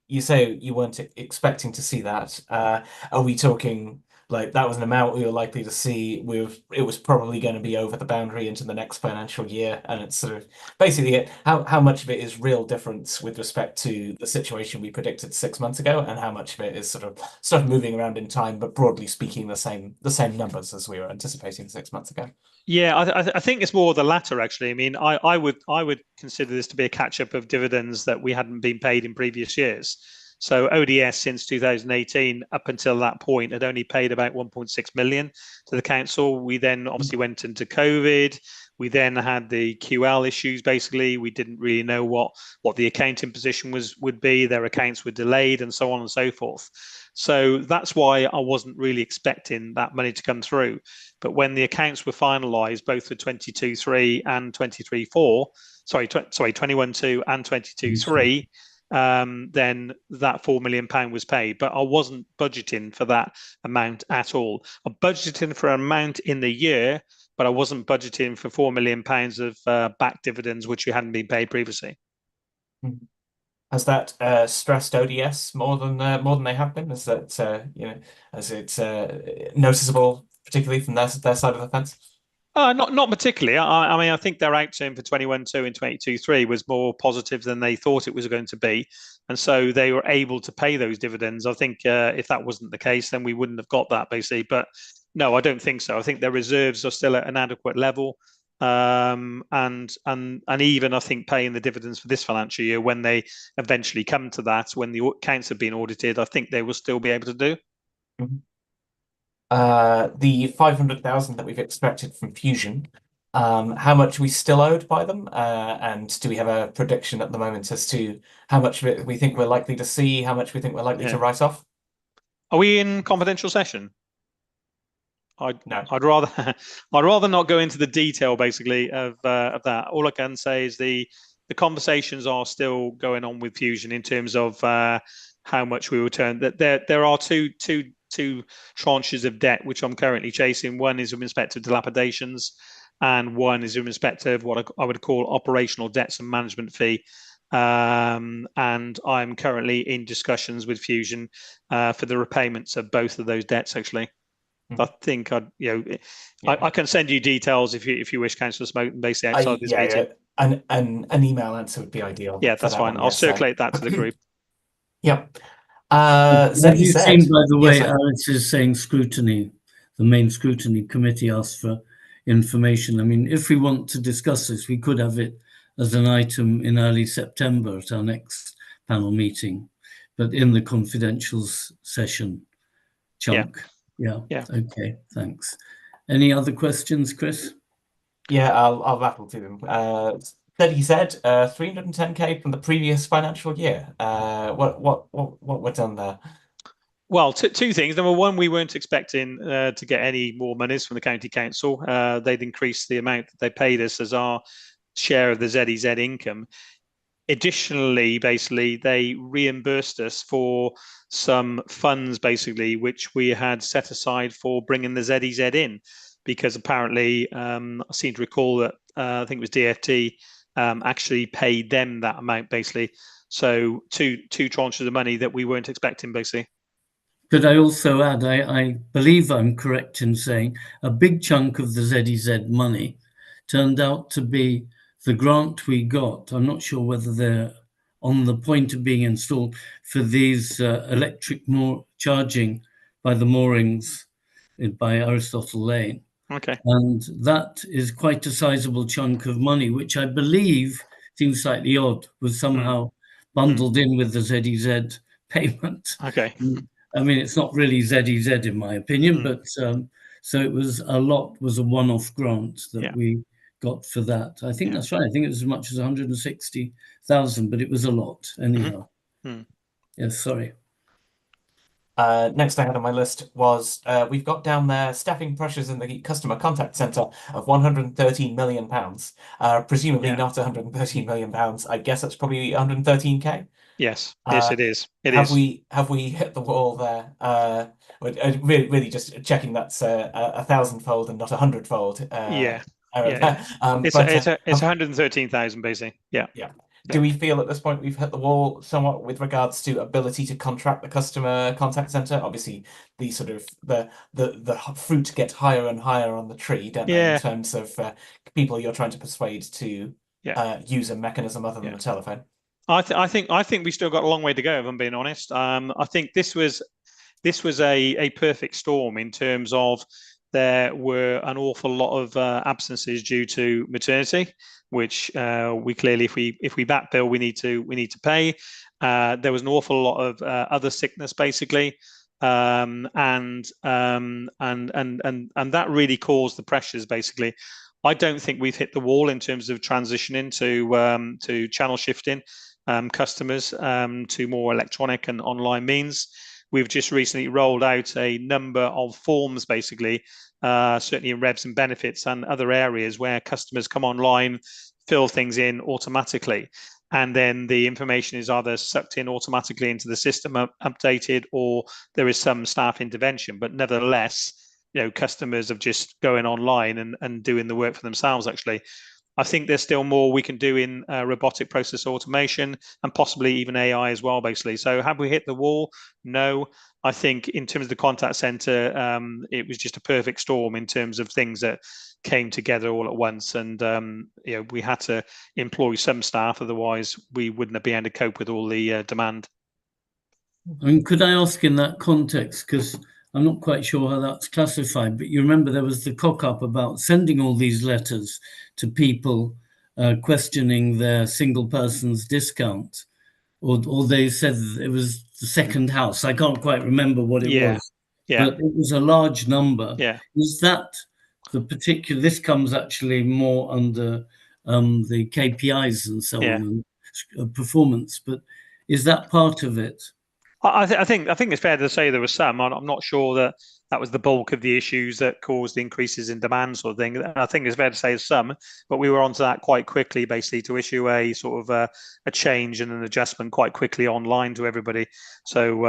you say you weren't expecting to see that. Are we talking like that was an amount we were likely to see? It was probably going to be over the boundary into the next financial year, and it's sort of basically how much of it is real difference with respect to the situation we predicted 6 months ago, and how much of it is sort of stuff moving around in time, but broadly speaking, the same numbers as we were anticipating 6 months ago. Yeah, I think it's more the latter, actually. I mean, I would consider this to be a catch-up of dividends that we hadn't been paid in previous years. So ODS since 2018 up until that point had only paid about 1.6 million to the council. We then obviously went into COVID. We then had the QL issues. Basically, we didn't really know what the accounting position would be. Their accounts were delayed and so on and so forth. So that's why I wasn't really expecting that money to come through. But when the accounts were finalised, both for 22-3 and 23-4, sorry, 21-2 and 22-3, then that £4 million was paid. But I wasn't budgeting for that amount at all. I'm budgeting for an amount in the year, but I wasn't budgeting for £4 million of back dividends, which you hadn't been paid previously. Has that stressed ODS more than they have been? Is that is it noticeable, particularly from their side of the fence? Not particularly. I mean, I think their outturn for 21-2 and 22-3 was more positive than they thought it was going to be, and so they were able to pay those dividends. I think if that wasn't the case, then we wouldn't have got that, basically. But no, I don't think so. I think their reserves are still at an adequate level. And even I think paying the dividends for this financial year, when they eventually come to that, when the accounts have been audited, I think they will still be able to do. The 500,000 that we've expected from Fusion, how much are we still owed by them? And do we have a prediction at the moment as to how much of it we think we're likely to see, how much we think we're likely to write off? Are we in confidential session? No. I'd rather not go into the detail, basically, of that. All I can say is the conversations are still going on with Fusion in terms of how much we return. That there are two tranches of debt which I'm currently chasing. One is in respect of dilapidations, and one is in respect of what I would call operational debts and management fee. And I'm currently in discussions with Fusion for the repayments of both of those debts, actually. I think I can send you details if you wish, Councillor Smoten, basically outside this meeting. Yeah. An email answer would be ideal. Yeah, that's fine. I'll circulate that to the group. Yep. Have you seen, by the way, Yes, Alex is saying scrutiny, the main scrutiny committee asked for information. I mean, if we want to discuss this, we could have it as an item in early September at our next panel meeting, but in the confidential session chunk. Yeah. Okay, thanks. Any other questions, Chris? Yeah, I'll rattle through them. He said 310k from the previous financial year. What were done there? Well, two things. Number one, we weren't expecting to get any more monies from the county council. They'd increased the amount that they paid us as our share of the ZEZ income. Additionally, basically, they reimbursed us for some funds, basically, which we had set aside for bringing the ZEZ in, because apparently, I seem to recall that I think it was DFT actually paid them that amount, basically. So two tranches of money that we weren't expecting, basically. Could I also add, I believe I'm correct in saying a big chunk of the ZEZ money turned out to be the grant we got. I'm not sure whether they're on the point of being installed for these electric charging by the moorings by Aristotle Lane. Okay. And that is quite a sizable chunk of money, which I believe seems slightly odd, was somehow bundled in with the ZEZ payment. Okay. I mean, it's not really ZEZ in my opinion, but so it was a one-off grant that we got for that. I think that's right. I think it was as much as 160,000, but it was a lot anyhow. Yes, sorry. Next I had on my list was we've got down there staffing pressures in the customer contact centre of £113 million. Presumably not £113 million. I guess that's probably 113k. Yes, it is. Have we hit the wall there? Really just checking that's a thousandfold and not 100-fold. It's 113,000 basically. Yeah. Do we feel at this point we've hit the wall somewhat with regards to ability to contract the customer contact center? Obviously, the sort of the fruit get higher and higher on the tree, don't they? In terms of people you're trying to persuade to use a mechanism other than a telephone. I think we still got a long way to go, if I'm being honest. I think this was a perfect storm in terms of there were an awful lot of absences due to maternity, which we clearly, if we back bill, we need to pay. There was an awful lot of other sickness, basically, and that really caused the pressures, basically. I don't think we've hit the wall in terms of transitioning to channel shifting customers to more electronic and online means. We've just recently rolled out a number of forms, basically, certainly in revs and benefits and other areas where customers come online, fill things in automatically, and then the information is either sucked in automatically into the system, updated, or there is some staff intervention. But nevertheless, customers are just going online and doing the work for themselves, actually. I think there's still more we can do in robotic process automation and possibly even AI as well, basically. So have we hit the wall? No. I think in terms of the contact center, it was just a perfect storm in terms of things that came together all at once. And we had to employ some staff, otherwise we wouldn't be able to cope with all the demand. I mean, could I ask in that context, because I'm not quite sure how that's classified, but you remember there was the cock-up about sending all these letters to people questioning their single person's discount, or they said it was the second house. I can't quite remember what it was, but it was a large number. Is that the particular? This comes actually more under the KPIs and so on, and performance, but is that part of it? I think it's fair to say there was some. I'm not sure that was the bulk of the issues that caused the increases in demand, sort of thing. I think it's fair to say some, but we were onto that quite quickly, basically, to issue a sort of a change and an adjustment quite quickly online to everybody. So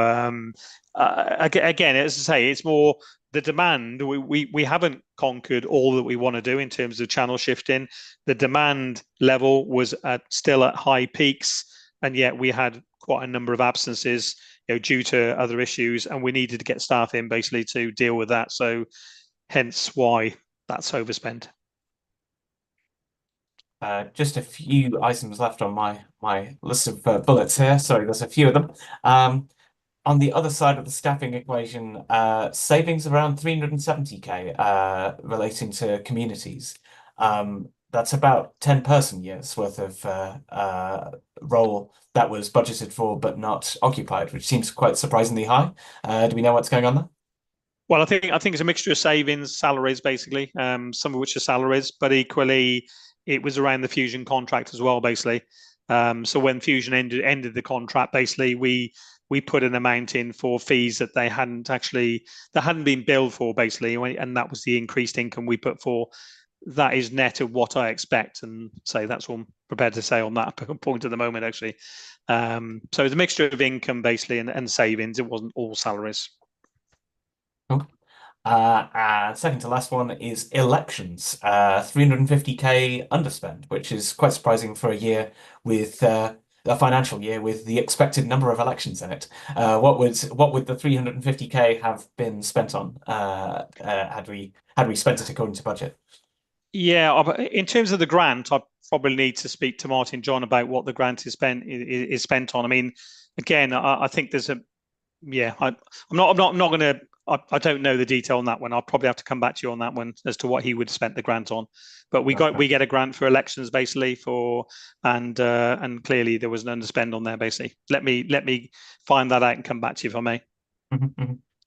again, as I say, it's more the demand. We haven't conquered all that we want to do in terms of channel shifting. The demand level was still at high peaks, and yet we had quite a number of absences due to other issues, and we needed to get staff in basically to deal with that. So hence why that's overspent. Just a few items left on my list of bullets here. Sorry, there's a few of them. On the other side of the staffing equation, savings around 370k relating to communities. That's about 10 person years worth of role that was budgeted for but not occupied, which seems quite surprisingly high. Do we know what's going on there? Well, I think it's a mixture of savings, salaries, basically, some of which are salaries, but equally it was around the Fusion contract as well, basically. So when Fusion ended the contract, basically we put an amount in for fees that they hadn't been billed for, basically, and that was the increased income we put for. That is net of what I expect, and say that's what I'm prepared to say on that point at the moment, actually. So it's a mixture of income, basically, and savings. It wasn't all salaries. Cool. And second to last one is elections. 350k underspend, which is quite surprising for a year with a financial year with the expected number of elections in it. What would the 350k have been spent on had we spent it according to budget? Yeah, in terms of the grant, I probably need to speak to Martin John about what the grant is spent on. I mean, again, I think there's I'm not going to. I don't know the detail on that one. I'll probably have to come back to you on that one as to what he would have spent the grant on. But we get a grant for elections, basically, and clearly there was an underspend on there, basically. Let me find that out and come back to you if I may.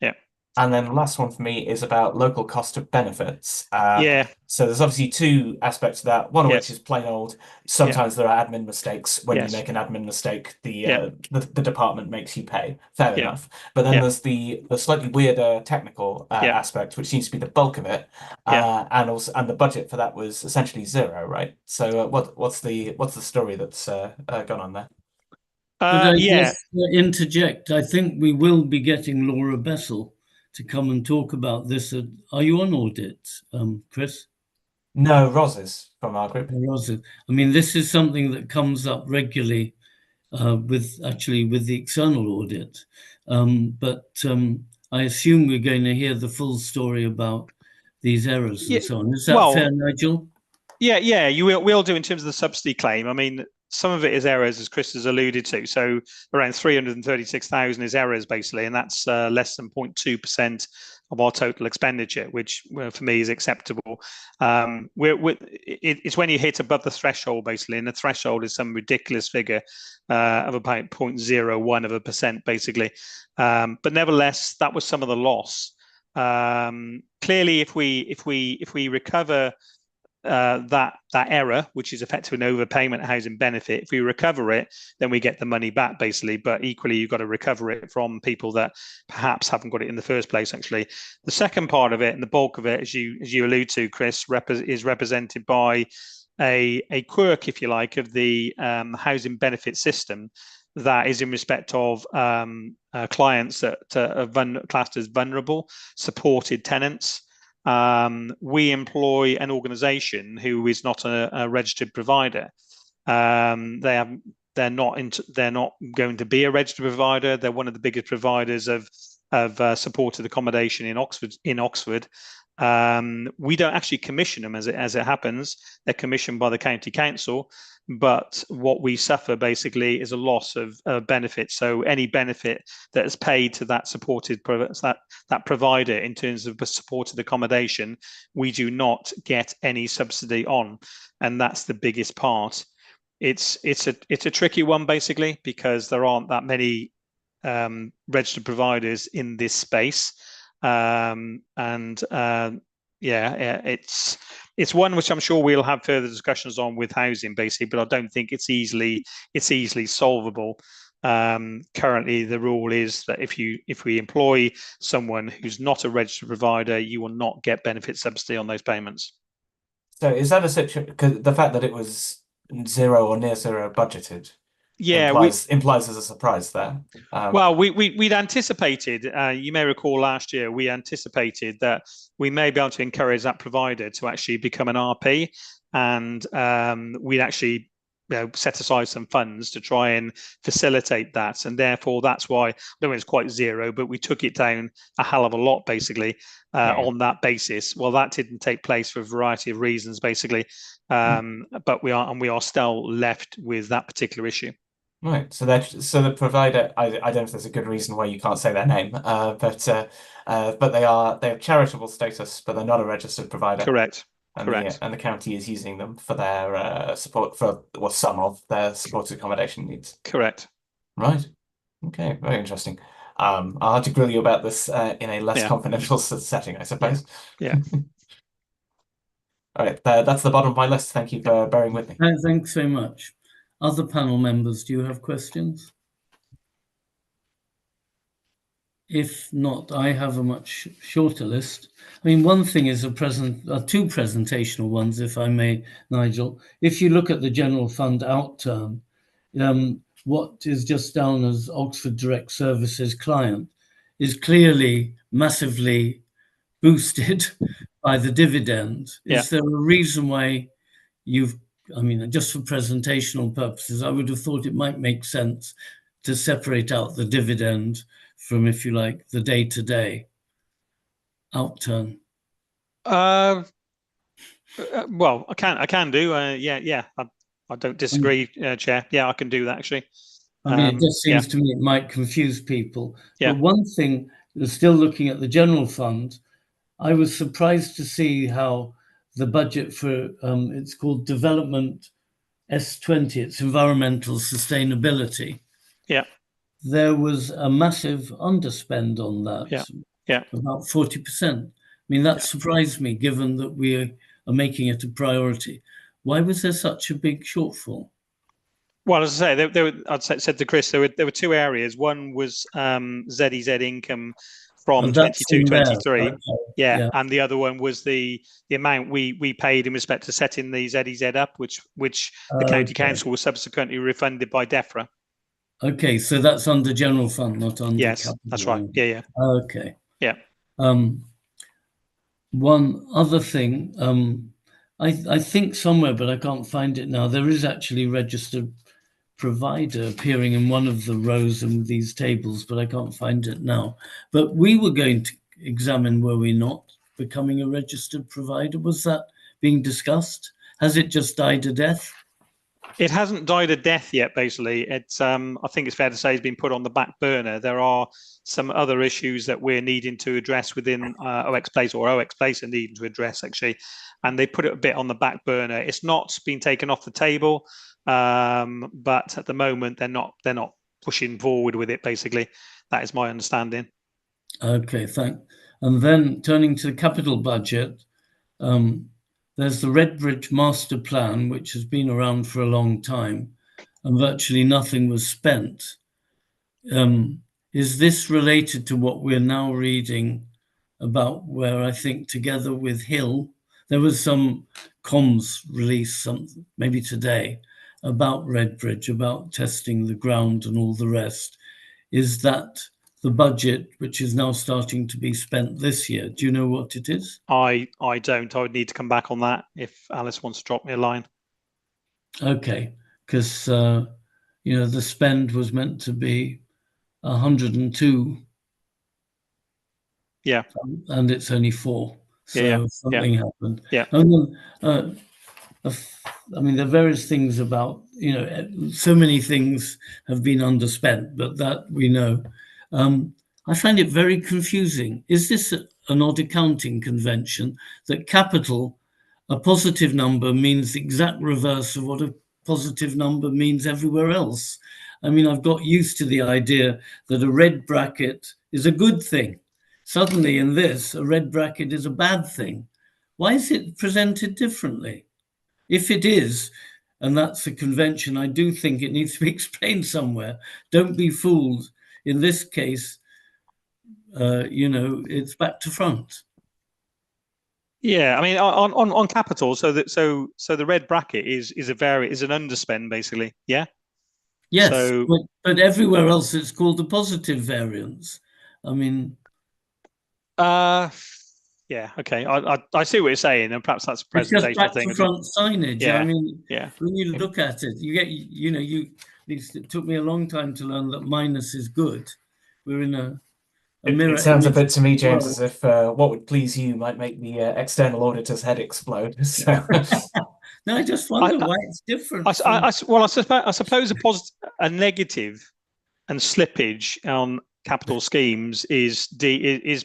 Yeah. And then the last one for me is about local cost of benefits. So there's obviously two aspects to that. One of which is plain old. Sometimes there are admin mistakes. When you make an admin mistake, the department makes you pay. Fair enough. But then there's the slightly weirder technical aspect, which seems to be the bulk of it. And the budget for that was essentially zero, right? So what's the story that's gone on there? Could I just interject? I think we will be getting Laura Bessel to come and talk about this. Are you on audit, Chris? No, Roz is from our group. Roz is. I mean, this is something that comes up regularly with the external audit. But I assume we're going to hear the full story about these errors and so on. Is that fair, Nigel? Yeah, you will do in terms of the subsidy claim. I mean, some of it is errors, as Chris has alluded to. So around 336,000 is errors, basically, and that's less than 0.2% of our total expenditure, which for me is acceptable. It's when you hit above the threshold, basically, and the threshold is some ridiculous figure of about 0.01%, basically. But nevertheless, that was some of the loss. Clearly, if we recover that error, which is effectively an overpayment housing benefit, if we recover it, then we get the money back, basically. But equally, you've got to recover it from people that perhaps haven't got it in the first place, actually. The second part of it, and the bulk of it, as you allude to, Chris, is represented by a quirk, if you like, of the housing benefit system that is in respect of clients that are classed as vulnerable, supported tenants. We employ an organisation who is not a registered provider. They're not going to be a registered provider. They're one of the biggest providers of supported accommodation in Oxford. We don't actually commission them as it happens. They're commissioned by the county council. But what we suffer basically is a loss of benefit. So any benefit that is paid to that supported that provider in terms of supported accommodation, we do not get any subsidy on, and that's the biggest part. It's a tricky one, basically, because there aren't that many registered providers in this space, it's one which I'm sure we'll have further discussions on with housing, basically, but I don't think it's easily solvable. Currently, the rule is that if we employ someone who's not a registered provider, you will not get benefit subsidy on those payments. So is that a situation? Because the fact that it was 0 or near 0 budgeted, implies there's a surprise there. Well, we'd anticipated, you may recall last year, we anticipated that we may be able to encourage that provider to actually become an RP, and we'd actually set aside some funds to try and facilitate that. And therefore, that's why, I don't know if it's quite 0, but we took it down a hell of a lot, basically, on that basis. Well, that didn't take place for a variety of reasons, basically. But we are still left with that particular issue. Right, so the provider, I don't know if there's a good reason why you can't say their name, but they have charitable status, but they're not a registered provider. Correct. And Correct. The county is using them for their support some of their supported accommodation needs. Correct. Right. Okay. Very interesting. I'll have to grill you about this in a less confidential setting, I suppose. Yeah. All right. That's the bottom of my list. Thank you for bearing with me. Thanks so much. Other panel members, do you have questions? If not, I have a much shorter list. I mean, one thing is two presentational ones, if I may, Nigel. If you look at the general fund outturn, what is just down as Oxford Direct Services client is clearly massively boosted by the dividend. Is there a reason why just for presentational purposes, I would have thought it might make sense to separate out the dividend from, if you like, the day-to-day outturn? Well, I can do. I don't disagree, Chair. Yeah, I can do that, actually. I mean, it just seems to me it might confuse people. Yeah. But one thing, still looking at the general fund, I was surprised to see how the budget for, it's called Development S20, it's environmental sustainability. Yeah. There was a massive underspend on that. Yeah. About 40%. I mean, that surprised me, given that we are making it a priority. Why was there such a big shortfall? Well, as I say, I said to Chris, there were two areas. One was ZEZ income from 22-23, and the other one was the amount we paid in respect to setting the ZEZ up, which the county council was subsequently refunded by DEFRA. Okay, so that's under general fund, not under capital. That's right. Yeah. Okay. Yeah. One other thing, I think somewhere, but I can't find it now, there is actually registered provider appearing in one of the rows in these tables, but I can't find it now. But we were going to examine, were we not, becoming a registered provider? Was that being discussed? Has it just died a death? It hasn't died a death yet, basically. It's I think it's fair to say it's been put on the back burner. There are some other issues that we're needing to address within OX Place, or OX Place are needing to address, actually. And they put it a bit on the back burner. It's not been taken off the table, but at the moment they're not pushing forward with it, basically. That is my understanding. Okay, thanks. And then turning to the capital budget, there's the Redbridge Master Plan, which has been around for a long time, and virtually nothing was spent. Is this related to what we're now reading about, where I think together with Hill, there was some comms release, maybe today, about Redbridge, about testing the ground and all the rest? Is that the budget which is now starting to be spent this year? Do you know what it is? I don't. I would need to come back on that if Alice wants to drop me a line. Okay, because the spend was meant to be 102. Yeah. And it's only 4. So something happened. Yeah. And then, I mean, there are various things about, so many things have been underspent, but that we know. I find it very confusing. Is this an odd accounting convention that capital, a positive number, means the exact reverse of what a positive number means everywhere else? I mean, I've got used to the idea that a red bracket is a good thing. Suddenly in this, a red bracket is a bad thing. Why is it presented differently? If it is, and that's a convention, I do think it needs to be explained somewhere. Don't be fooled. In this case, it's back to front. Yeah, I mean, on capital, so the red bracket is an underspend, basically. Yeah. Yes, so, but everywhere else it's called a positive variance. I mean, yeah, okay. I see what you're saying, and perhaps that's a presentation thing. It's just back to front signage. Yeah. I mean, yeah. When you look at it, you get, at least it took me a long time to learn that minus is good. We're in a mirror. It sounds a bit to me, James, as if what would please you might make the external auditor's head explode. So. No, I just wonder why it's different. I suppose a negative and slippage on capital schemes is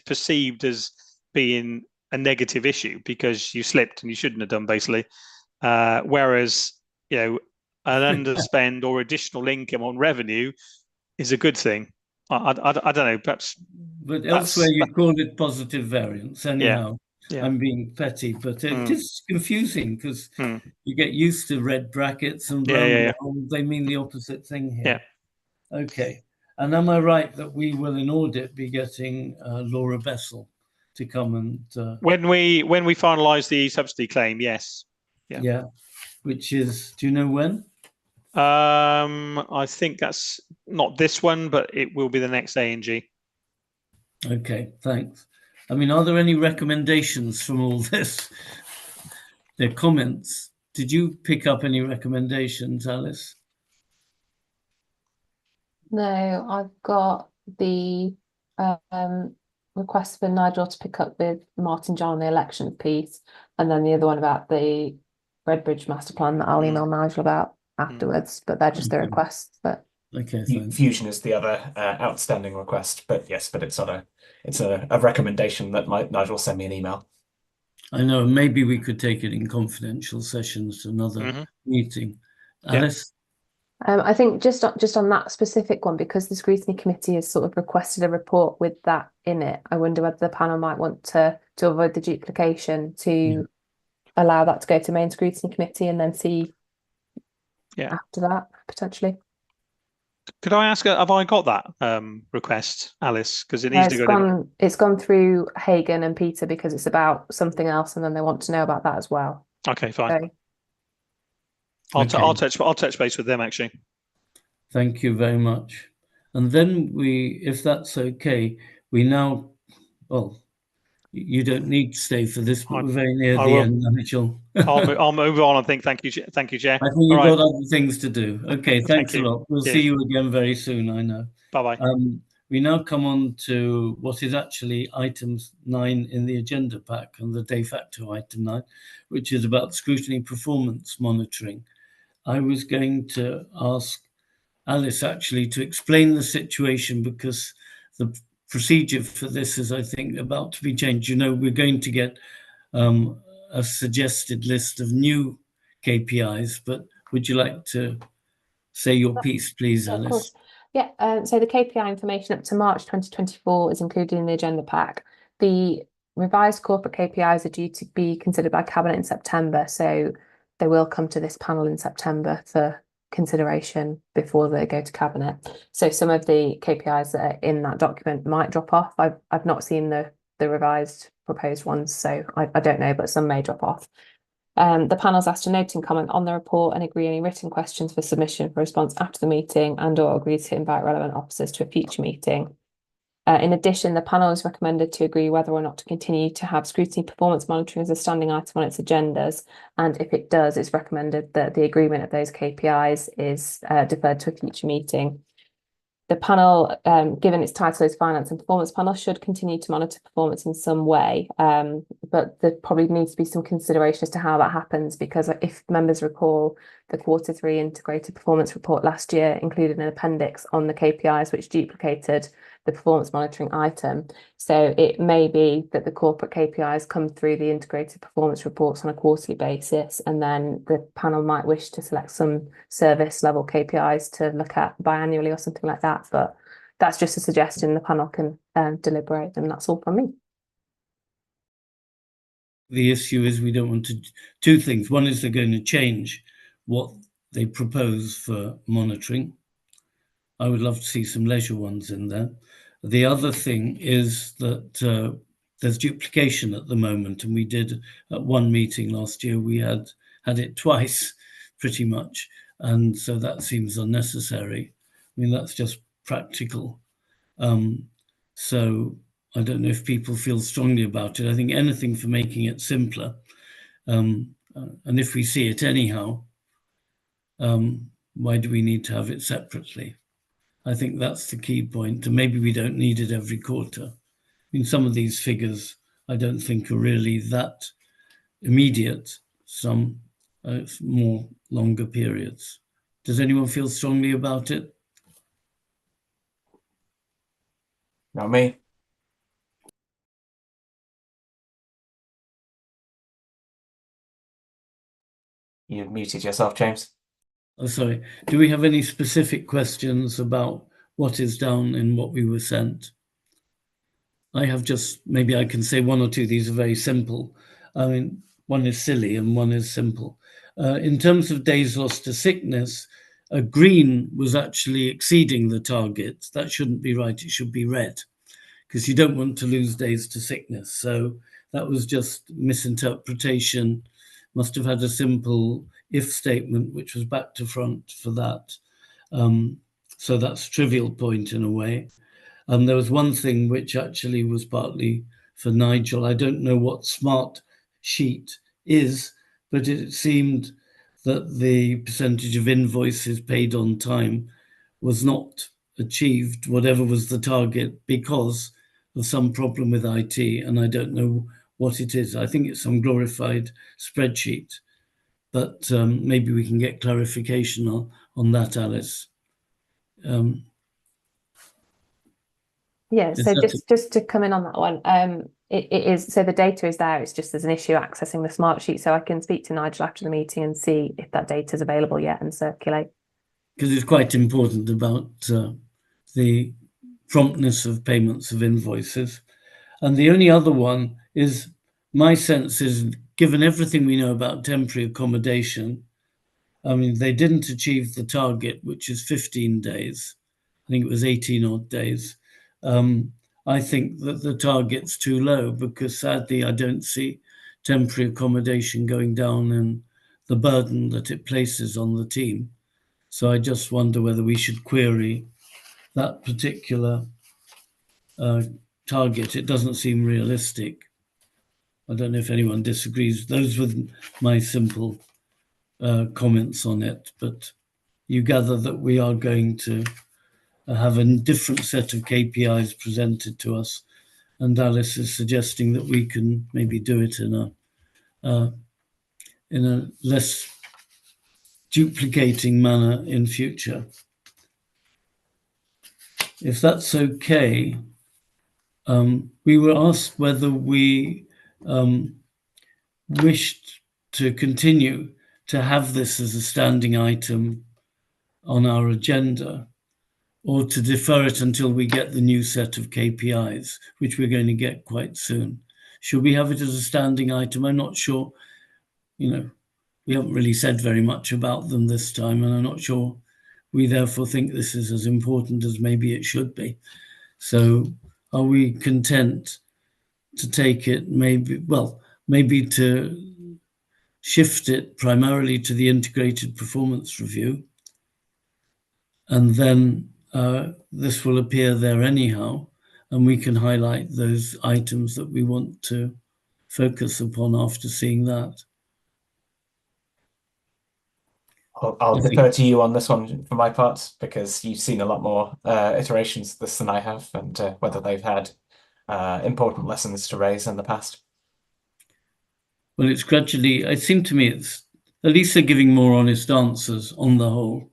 perceived as being a negative issue because you slipped and you shouldn't have done, basically. Whereas, an underspend or additional income on revenue is a good thing. I don't know, perhaps. But elsewhere you call it positive variance anyhow. Yeah. I'm being petty, but it is confusing because you get used to red brackets and they mean the opposite thing here. Yeah. Okay. And am I right that we will in audit be getting Laura Bessel to come and when we finalise the subsidy claim, yes. Yeah. Which is, do you know when? I think that's not this one, but it will be the next ANG. Okay, thanks. I mean, are there any recommendations from all this? Their comments. Did you pick up any recommendations, Alice? No, I've got the request for Nigel to pick up with Martin John on the election piece, and then the other one about the Redbridge master plan that I'll email Nigel about afterwards. But they're just the requests. But okay, Fusion is the other outstanding request. But yes, but it's a recommendation that Nigel send me an email. I know. Maybe we could take it in confidential sessions to another meeting. Alice. I think just on that specific one, because the scrutiny committee has sort of requested a report with that in it, I wonder whether the panel might want to avoid the duplication to allow that to go to main scrutiny committee and then see after that potentially. Could I ask, have I got that request, Alice? Because it needs to go. It's gone through Hagan and Peter because it's about something else, and then they want to know about that as well. Okay, fine. I'll touch base with them, actually. Thank you very much. And then if that's okay, we now, you don't need to stay for this, but we're very near the end, Nigel. I'll move on and thank you, Chair. I think you've got other things to do. Okay, thanks a lot. We'll see you again very soon, I know. Bye-bye. We now come on to what is actually item 9 in the agenda pack and the de facto item 9, which is about scrutiny performance monitoring. I was going to ask Alice actually to explain the situation, because the procedure for this is, I think, about to be changed. You know, we're going to get a suggested list of new KPIs, but would you like to say your piece, please, Yeah, of Alice? course. Yeah, so the KPI information up to March 2024 is included in the agenda pack. The revised corporate KPIs are due to be considered by Cabinet in September, so they will come to this panel in September for consideration before they go to Cabinet. So some of the KPIs that are in that document might drop off. I've not seen the revised proposed ones, so I don't know, but some may drop off. The panel's asked to note and comment on the report and agree any written questions for submission for response after the meeting, and/or agree to invite relevant officers to a future meeting. In addition, the panel is recommended to agree whether or not to continue to have scrutiny performance monitoring as a standing item on its agendas. And if it does, it's recommended that the agreement of those KPIs is deferred to a future meeting. The panel, given its title as Finance and Performance Panel, should continue to monitor performance in some way, but there probably needs to be some consideration as to how that happens, because if members recall, the Q3 integrated performance report last year included an appendix on the KPIs which duplicated the performance monitoring item. So it may be that the corporate KPIs come through the integrated performance reports on a quarterly basis, and then the panel might wish to select some service level KPIs to look at biannually or something like that. But that's just a suggestion. The panel can deliberate, and that's all from me. The issue is we don't want to, two things. One is they're going to change what they propose for monitoring. I would love to see some leisure ones in there. The other thing is that there's duplication at the moment, and we did at one meeting last year, we had it twice pretty much, and so that seems unnecessary. I mean, that's just practical. So I don't know if people feel strongly about it. I think anything for making it simpler, and if we see it anyhow, why do we need to have it separately? I think that's the key point, and maybe we don't need it every quarter. I mean, some of these figures I don't think are really that immediate, some more longer periods. Does anyone feel strongly about it? Not me. You muted yourself, James. Oh, sorry. Do we have any specific questions about what is down in what we were sent? I have just, maybe I can say one or two. These are very simple. I mean, one is silly and one is simple. In terms of days lost to sickness, green was actually exceeding the target. That shouldn't be right. It should be red, because you don't want to lose days to sickness. So that was just misinterpretation. Must have had a simple if statement, which was back to front for that. So that's a trivial point in a way. There was one thing which actually was partly for Nigel. I don't know what Smart Sheet is, but it seemed that the percentage of invoices paid on time was not achieved, whatever was the target, because of some problem with IT, and I don't know what it is. I think it's some glorified spreadsheet, but maybe we can get clarification on that, Alice. Yeah, so just to come in on that one, it is, so the data is there, it's just there's an issue accessing the smart sheet, so I can speak to Nigel after the meeting and see if that data is available yet and circulate. Because it's quite important about the promptness of payments of invoices. And the only other one is, my sense is, given everything we know about temporary accommodation, I mean, they didn't achieve the target, which is 15 days. I think it was 18 odd days. I think that the target's too low, because sadly, I don't see temporary accommodation going down and the burden that it places on the team. So I just wonder whether we should query that particular target. It doesn't seem realistic. I don't know if anyone disagrees. Those were my simple comments on it, but you gather that we are going to have a different set of KPIs presented to us, and Alice is suggesting that we can maybe do it in a less duplicating manner in future. If that's okay, we were asked whether we wished to continue to have this as a standing item on our agenda, or to defer it until we get the new set of KPIs, which we're going to get quite soon. Should we have it as a standing item? I'm not sure. We haven't really said very much about them this time, and I'm not sure we therefore think this is as important as maybe it should be. So are we content to take it maybe to shift it primarily to the integrated performance review, and then this will appear there anyhow, and we can highlight those items that we want to focus upon after seeing that. I'll defer to you on this one for my part, because you've seen a lot more iterations of this than I have, and whether they've had important lessons to raise in the past. Well, it's gradually, it seemed to me it's at least they're giving more honest answers on the whole.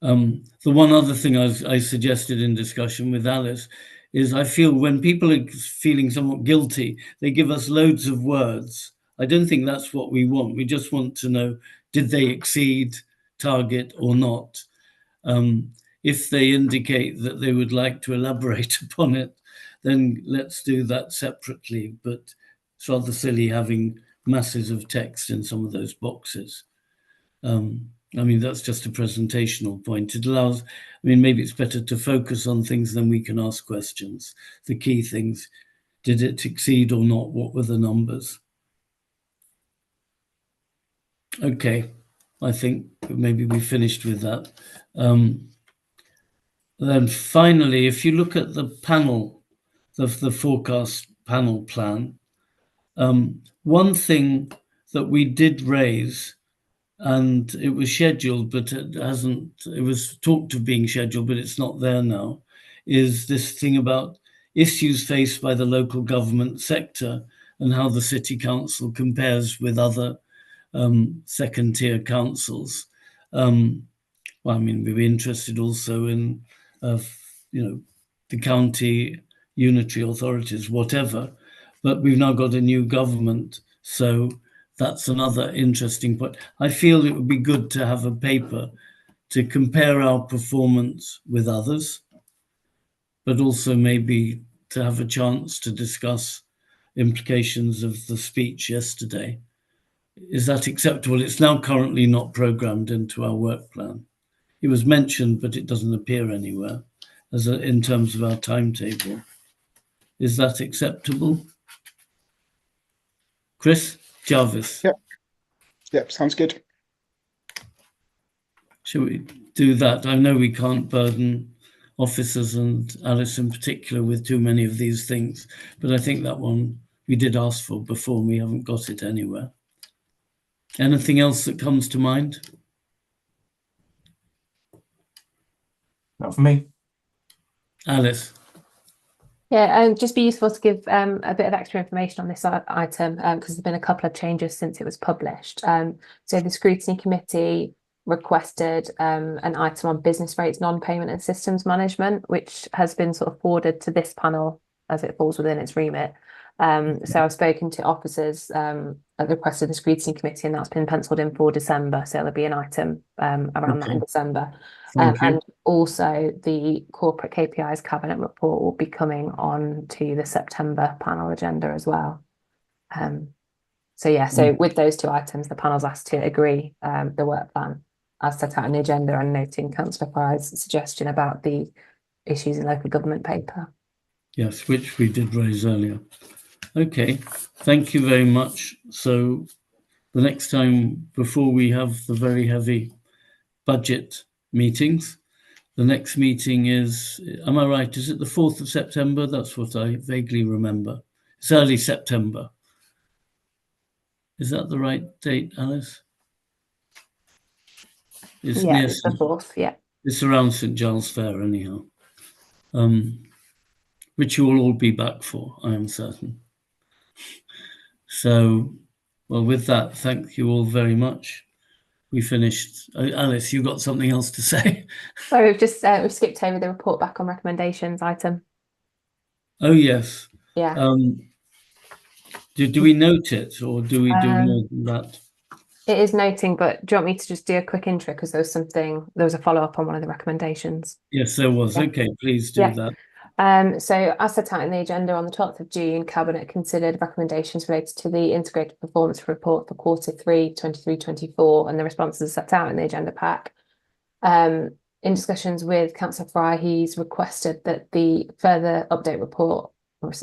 The one other thing I suggested in discussion with Alice is I feel when people are feeling somewhat guilty, they give us loads of words. I don't think that's what we want. We just want to know, did they exceed target or not? If they indicate that they would like to elaborate upon it, then let's do that separately. But it's rather silly having masses of text in some of those boxes. That's just a presentational point. It allows, maybe it's better to focus on things than we can ask questions. The key things, did it exceed or not? What were the numbers? Okay, I think maybe we finished with that. Then finally, if you look at the panel, the forecast panel plan, one thing that we did raise, and it was scheduled, but it was talked of being scheduled, but it's not there now, is this thing about issues faced by the local government sector and how the City Council compares with other second-tier councils. We were interested also in, the county unitary authorities, whatever, but we've now got a new government, so that's another interesting point. I feel it would be good to have a paper to compare our performance with others, but also maybe to have a chance to discuss implications of the speech yesterday. Is that acceptable? It's now currently not programmed into our work plan. It was mentioned, but it doesn't appear anywhere in terms of our timetable. Is that acceptable? Chris Jarvis? Yep, sounds good. Shall we do that? I know we can't burden officers and Alice in particular with too many of these things, but I think that one we did ask for before and we haven't got it anywhere. Anything else that comes to mind? Not for me. Alice? Yeah, just be useful to give a bit of extra information on this item because there's been a couple of changes since it was published. So the scrutiny committee requested an item on business rates, non-payment and systems management, which has been sort of forwarded to this panel as it falls within its remit. So I've spoken to officers at the request of the scrutiny committee, and that's been penciled in for December. So there'll be an item around that in December. And also the corporate KPIs cabinet report will be coming on to the September panel agenda as well. So with those two items, the panel's asked to agree the work plan as set out in the agenda, and noting Councillor Fry's suggestion about the issues in local government paper. Yes, which we did raise earlier. Okay, thank you very much. So the next time, before we have the very heavy budget meetings, the next meeting is, am I right, is it the 4th of September? That's what I vaguely remember. It's early September. Is that the right date, Alice? It's yeah, it's the 4th, yeah. It's around St. Giles Fair anyhow, which you will all be back for, I am certain. So, well, with that, thank you all very much. we finished. Alice, you got something else to say? So we've just we've skipped over the report back on recommendations item. Oh yes. Yeah. Do we note it, or do we do more than that? It is noting, but do you want me to just do a quick intro because there was a follow-up on one of the recommendations? Yes, there was. Yeah. Okay, please do Yeah. that. So as set out in the agenda on the 12th of June, Cabinet considered recommendations related to the integrated performance report for Q3 23-24, and the responses are set out in the agenda pack. In discussions with Councillor Fry, he's requested that the further update report was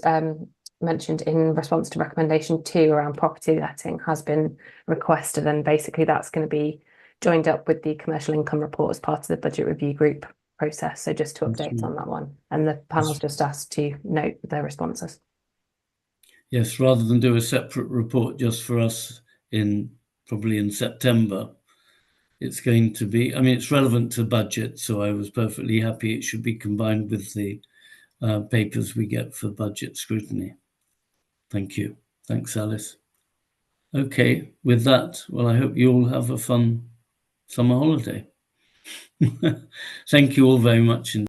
mentioned in response to recommendation 2 around property letting has been requested, and basically that's going to be joined up with the commercial income report as part of the budget review group process. So just to update on that one, and the panel's just asked to note their responses. Yes, rather than do a separate report just for us probably in September, it's going to be, I mean, it's relevant to budget, so I was perfectly happy it should be combined with the papers we get for budget scrutiny. Thank you. Thanks, Alice. Okay, with that, well, I hope you all have a fun summer holiday. Thank you all very much.